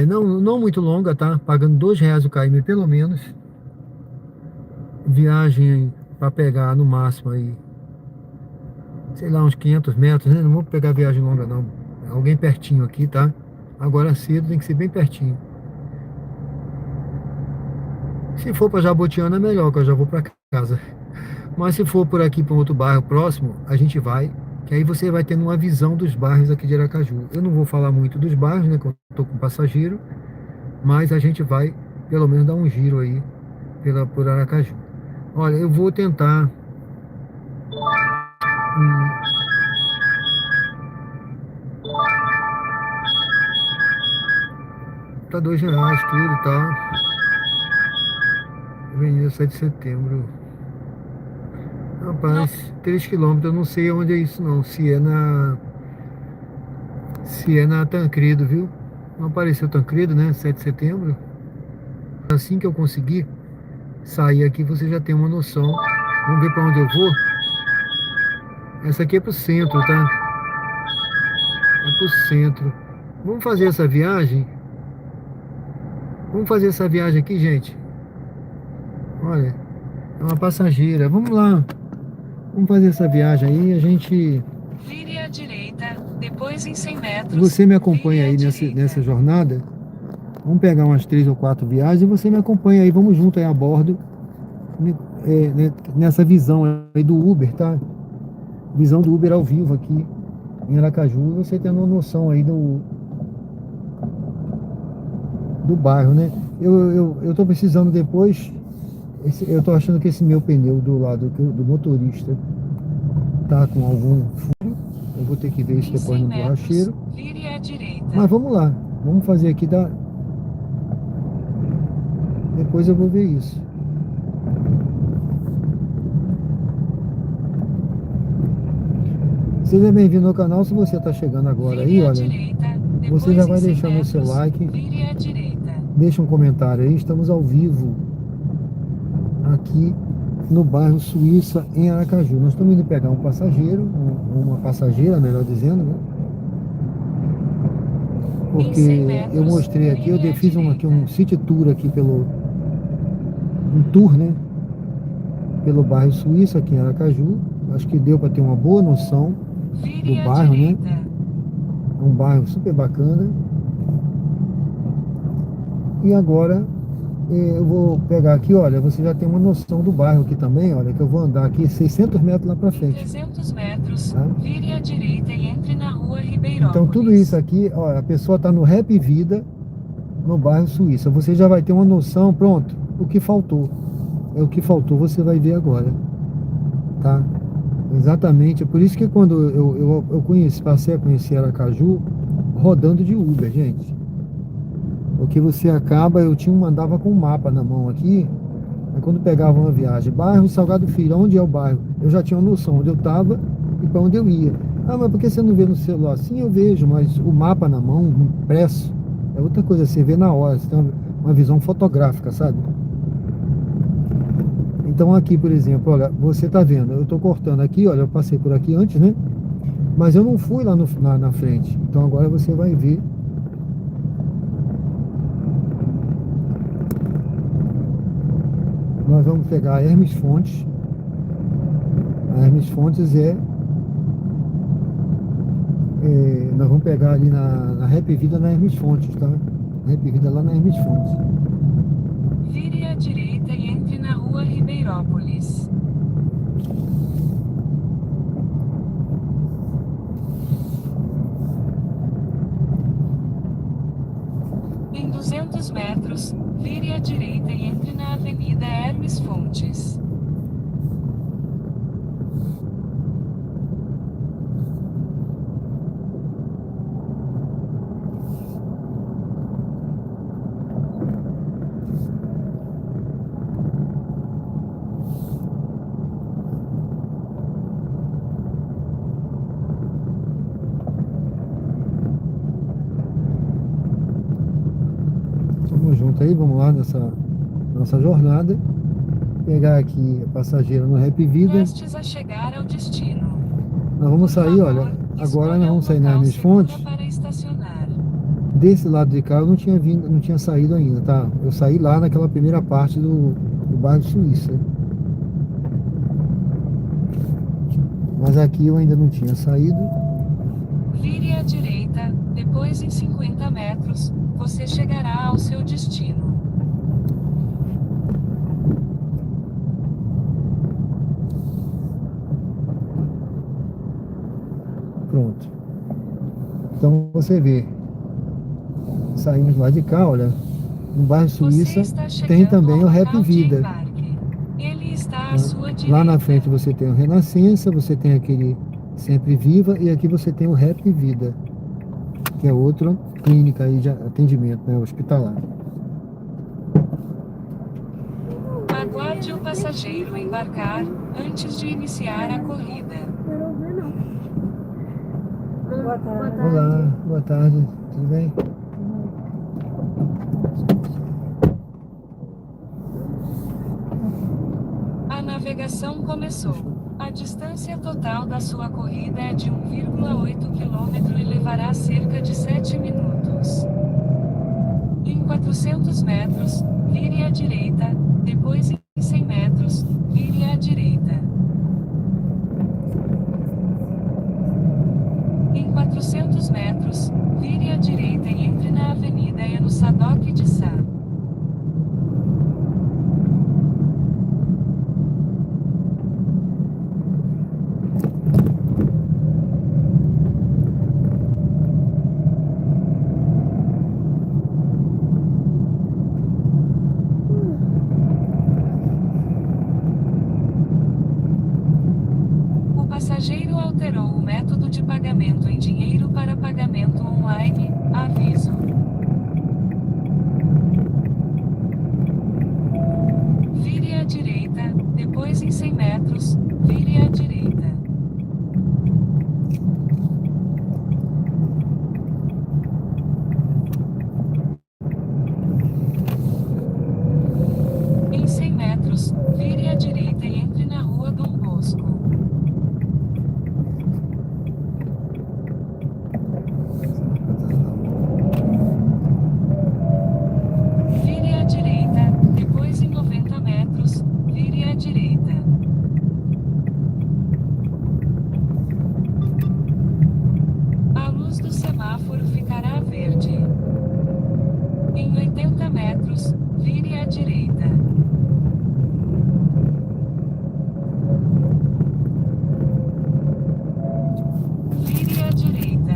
não muito longa, tá? Pagando R$ 2 o km pelo menos. Viagem para pegar no máximo aí, sei lá, uns 500 metros, né? Não vou pegar viagem longa não. Alguém pertinho aqui, tá? Agora cedo tem que ser bem pertinho. Se for para Jabotiana é melhor, que eu já vou para casa. Mas se for por aqui para outro bairro próximo, a gente vai, que aí você vai tendo uma visão dos bairros aqui de Aracaju. Eu não vou falar muito dos bairros, né, que eu tô com passageiro, mas a gente vai pelo menos dar um giro aí por Aracaju. Olha, eu vou tentar tá R$ 2 tudo, tá? Avenida 7 de Setembro. Rapaz, 3 quilômetros, eu não sei onde é isso não. Se é na Tancredo, viu? Não apareceu Tancredo, né? 7 de Setembro. Assim que eu conseguir sair aqui, você já tem uma noção. Vamos ver para onde eu vou. Essa aqui é pro centro, tá? É pro centro. Vamos fazer essa viagem? Vamos fazer essa viagem aqui, gente. Olha, é uma passageira. Vamos lá. Vamos fazer essa viagem aí. A gente... Vire à direita, depois em 100 metros. Você me acompanha aí nessa jornada. Vamos pegar umas 3 ou 4 viagens e você me acompanha aí. Vamos junto aí a bordo. Nessa visão aí do Uber, tá? Visão do Uber ao vivo aqui em Aracaju. Você tendo uma noção aí do bairro, né? Eu tô precisando depois. Eu tô achando que esse meu pneu do lado do motorista tá com algum furo. Eu vou ter que ver isso depois no borracheiro. Vire à direita. Mas vamos lá. Vamos fazer aqui depois eu vou ver isso. Seja bem-vindo ao canal. Se você está chegando agora aí, olha, você já vai deixando o seu like, deixa um comentário aí. Estamos ao vivo aqui no bairro Suíça, em Aracaju. Nós estamos indo pegar um passageiro, uma passageira, melhor dizendo, né? Porque eu mostrei aqui, eu fiz um city tour aqui um tour, né? Pelo bairro Suíça, aqui em Aracaju. Acho que deu para ter uma boa noção do bairro, né? É um bairro super bacana. E agora eu vou pegar aqui, olha, você já tem uma noção do bairro aqui também, olha, que eu vou andar aqui 600 metros lá para Em frente, 300 metros, tá? vire à direita e entre na rua Então tudo isso Ribeirópolis. aqui, olha, a pessoa está no Rap Vida, no bairro Suíça. Você já vai ter uma noção, pronto, o que faltou. É o que faltou, você vai ver agora, tá? Exatamente, é por isso que quando eu conheci, passei a conhecer Aracaju rodando de Uber, gente. Porque você acaba, mandava com um mapa na mão aqui, aí quando pegava uma viagem, bairro Salgado Filho, onde é o bairro? Eu já tinha uma noção onde eu estava e para onde eu ia. Ah, mas por que você não vê no celular? Sim, eu vejo, mas o mapa na mão, impresso, é outra coisa, você vê na hora, você tem uma visão fotográfica, sabe? Então aqui, por exemplo, olha, você tá vendo, eu tô cortando aqui, olha, eu passei por aqui antes, né? Mas eu não fui lá na frente. Então agora você vai ver. Nós vamos pegar a Hermes Fontes. A Hermes Fontes nós vamos pegar ali na Rap Vida na Hermes Fontes, tá? Rap Vida lá na Hermes Fontes. Vire à direita e entre na rua Ribeirópolis. Em 200 metros, vire à direita e entre na Avenida Hermes Fontes. Tamo junto aí, vamos lá nessa nossa jornada. Pegar aqui a passageira no Rap Vida. Prestes a chegar ao destino. Nós vamos Por sair, favor, olha, agora escolha nós um vamos sair na local Hermes seguro Fontes. para estacionar. Desse lado de cá eu não tinha vindo, não tinha saído ainda, tá? Eu saí lá naquela primeira parte do bairro Suíça. Mas aqui eu ainda não tinha saído. Vire à direita, depois em 50 metros, você chegará ao seu destino. Pronto. Então você vê. Saímos lá de cá, olha. No bairro Você Suíça está tem chegando também ao o Rap local de Vida. embarque. Ele está à Tá? sua direita. Lá na frente você tem o Renascença, você tem aquele Sempre Viva e aqui você tem o Rap Vida, que é outra clínica aí de atendimento, né, hospitalar. Aguarde o passageiro embarcar antes de iniciar a corrida. Boa tarde. Olá, boa tarde, tudo bem? A navegação começou. A distância total da sua corrida é de 1,8 km e levará cerca de 7 minutos. Em 400 metros, vire à direita, depois em 100 metros, vire à direita. Em 400 metros, vire à direita e entre na Avenida Eno Sadoc de Sá. O passageiro alterou o método de pagamento em dinheiro para pagamento online, aviso. Vire à direita, depois em 100 metros, vire à direita. Em 100 metros, vire à direita e entre na rua Dom Bosco. Vire à direita, depois em 90 metros, vire à direita. A luz do semáforo ficará verde. Em 80 metros, metros, vire à direita. Vire à direita.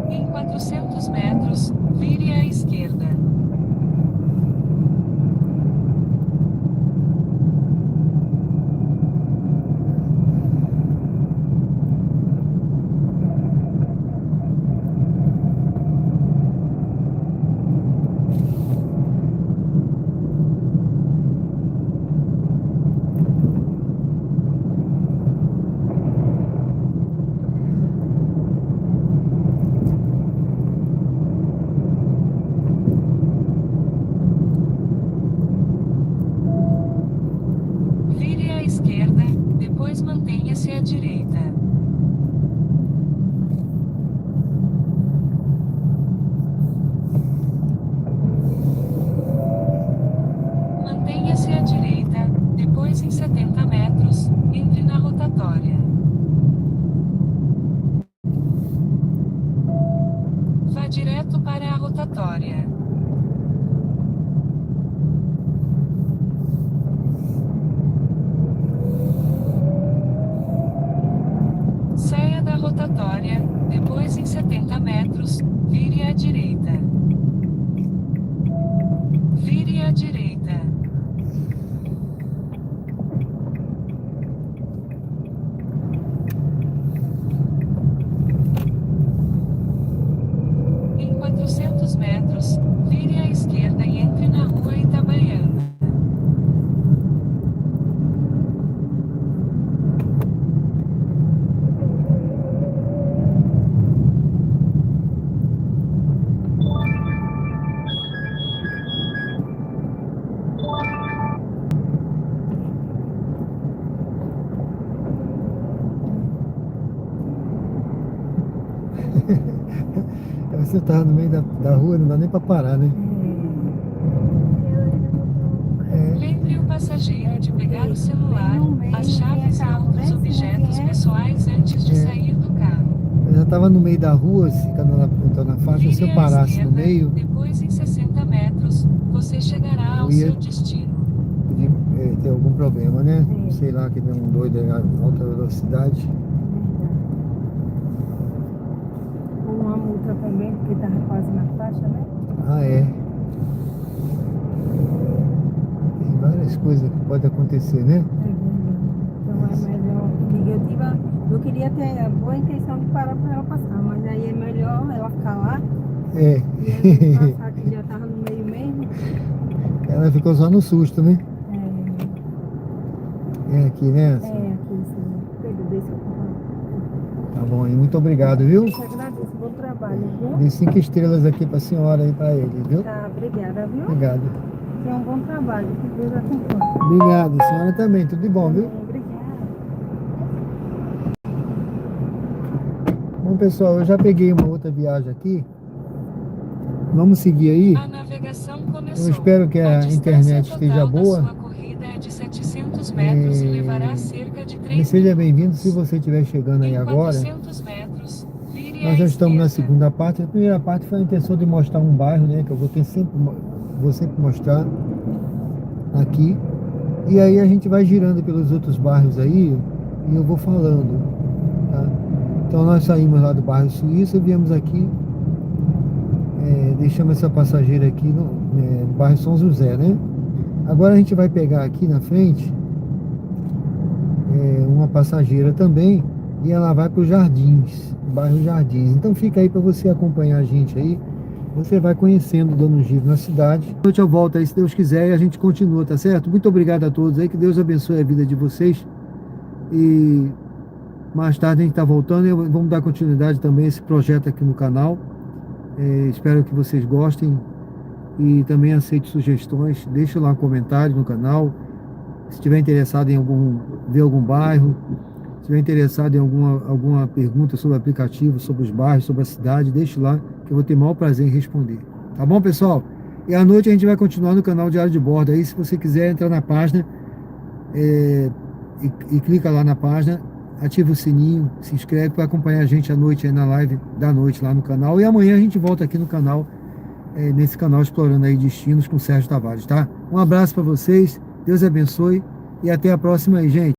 Em 400 metros, vire à esquerda. Vire à esquerda, depois mantenha-se à direita. Mantenha-se à direita, depois em 70 metros, entre na rotatória. Vá direto para a rotatória. Saia da rotatória, depois em 70 metros, vire à direita. Vire à direita. Em 400 metros, vire à esquerda e entre na rua Itabaiana. Você tá no meio da rua, não dá nem para parar, né? Lembre o passageiro de pegar o celular, as chaves e outros objetos pessoais antes de sair do carro. Eu já estava no meio da rua, então na faixa, se eu Vire à parasse no esquerda, meio, depois em 60 metros, você chegará ao Eu ia- seu destino. podia ter algum problema, né? Sei lá, que deu um doido aí a alta velocidade. Uma multa também, porque tava quase na faixa, né? Ah, é. Tem várias coisas que podem acontecer, né? Então é melhor. Eu queria ter a boa intenção de parar para ela passar, mas aí é melhor ela ficar lá É. e a gente passar que já tava no meio mesmo. Ela ficou só no susto, né? É aqui, né? Aqui, sim. Pedro, deixa eu falar. Tá bom aí, muito obrigado, viu? Eu te agradeço, bom trabalho, viu? Dei 5 estrelas aqui pra senhora e pra ele, viu? Tá, obrigada, viu? Obrigado. Tenha um bom trabalho, que Deus acompanhe. Obrigado, a senhora também, tudo de bom, viu? Obrigada. Bom, pessoal, eu já peguei uma outra viagem aqui. Vamos seguir aí. A navegação começou. Eu espero que a distância internet total esteja da boa. sua corrida é de 700 metros e levará cerca de 3 Seja minutos. bem-vindo se você estiver chegando aí Em agora. 400 metros, vire Nós à já estamos na esquerda. segunda parte. A primeira parte foi a intenção de mostrar um bairro, né? Que eu vou sempre mostrar aqui. E aí a gente vai girando pelos outros bairros aí e eu vou falando, tá? Então nós saímos lá do bairro Suíça e viemos aqui, deixamos essa passageira aqui no bairro São José, né? Agora a gente vai pegar aqui na frente uma passageira também e ela vai para os Jardins, bairro Jardins. Então fica aí para você acompanhar a gente aí. Você vai conhecendo, dando um giro na cidade. Noite eu volto aí, se Deus quiser, e a gente continua, tá certo? Muito obrigado a todos aí, que Deus abençoe a vida de vocês. E mais tarde a gente tá voltando e vamos dar continuidade também a esse projeto aqui no canal. Espero que vocês gostem e também aceite sugestões. Deixa lá um comentário no canal. Se estiver interessado em ver algum bairro, se estiver interessado em alguma pergunta sobre o aplicativo, sobre os bairros, sobre a cidade, deixe lá, que eu vou ter o maior prazer em responder. Tá bom, pessoal? E à noite a gente vai continuar no canal Diário de Bordo. Aí, se você quiser entrar na página e clica lá na página, ativa o sininho, se inscreve para acompanhar a gente à noite aí na live da noite lá no canal. E amanhã a gente volta aqui no canal, nesse canal explorando aí destinos com Sérgio Tavares, tá? Um abraço para vocês, Deus abençoe e até a próxima aí, gente.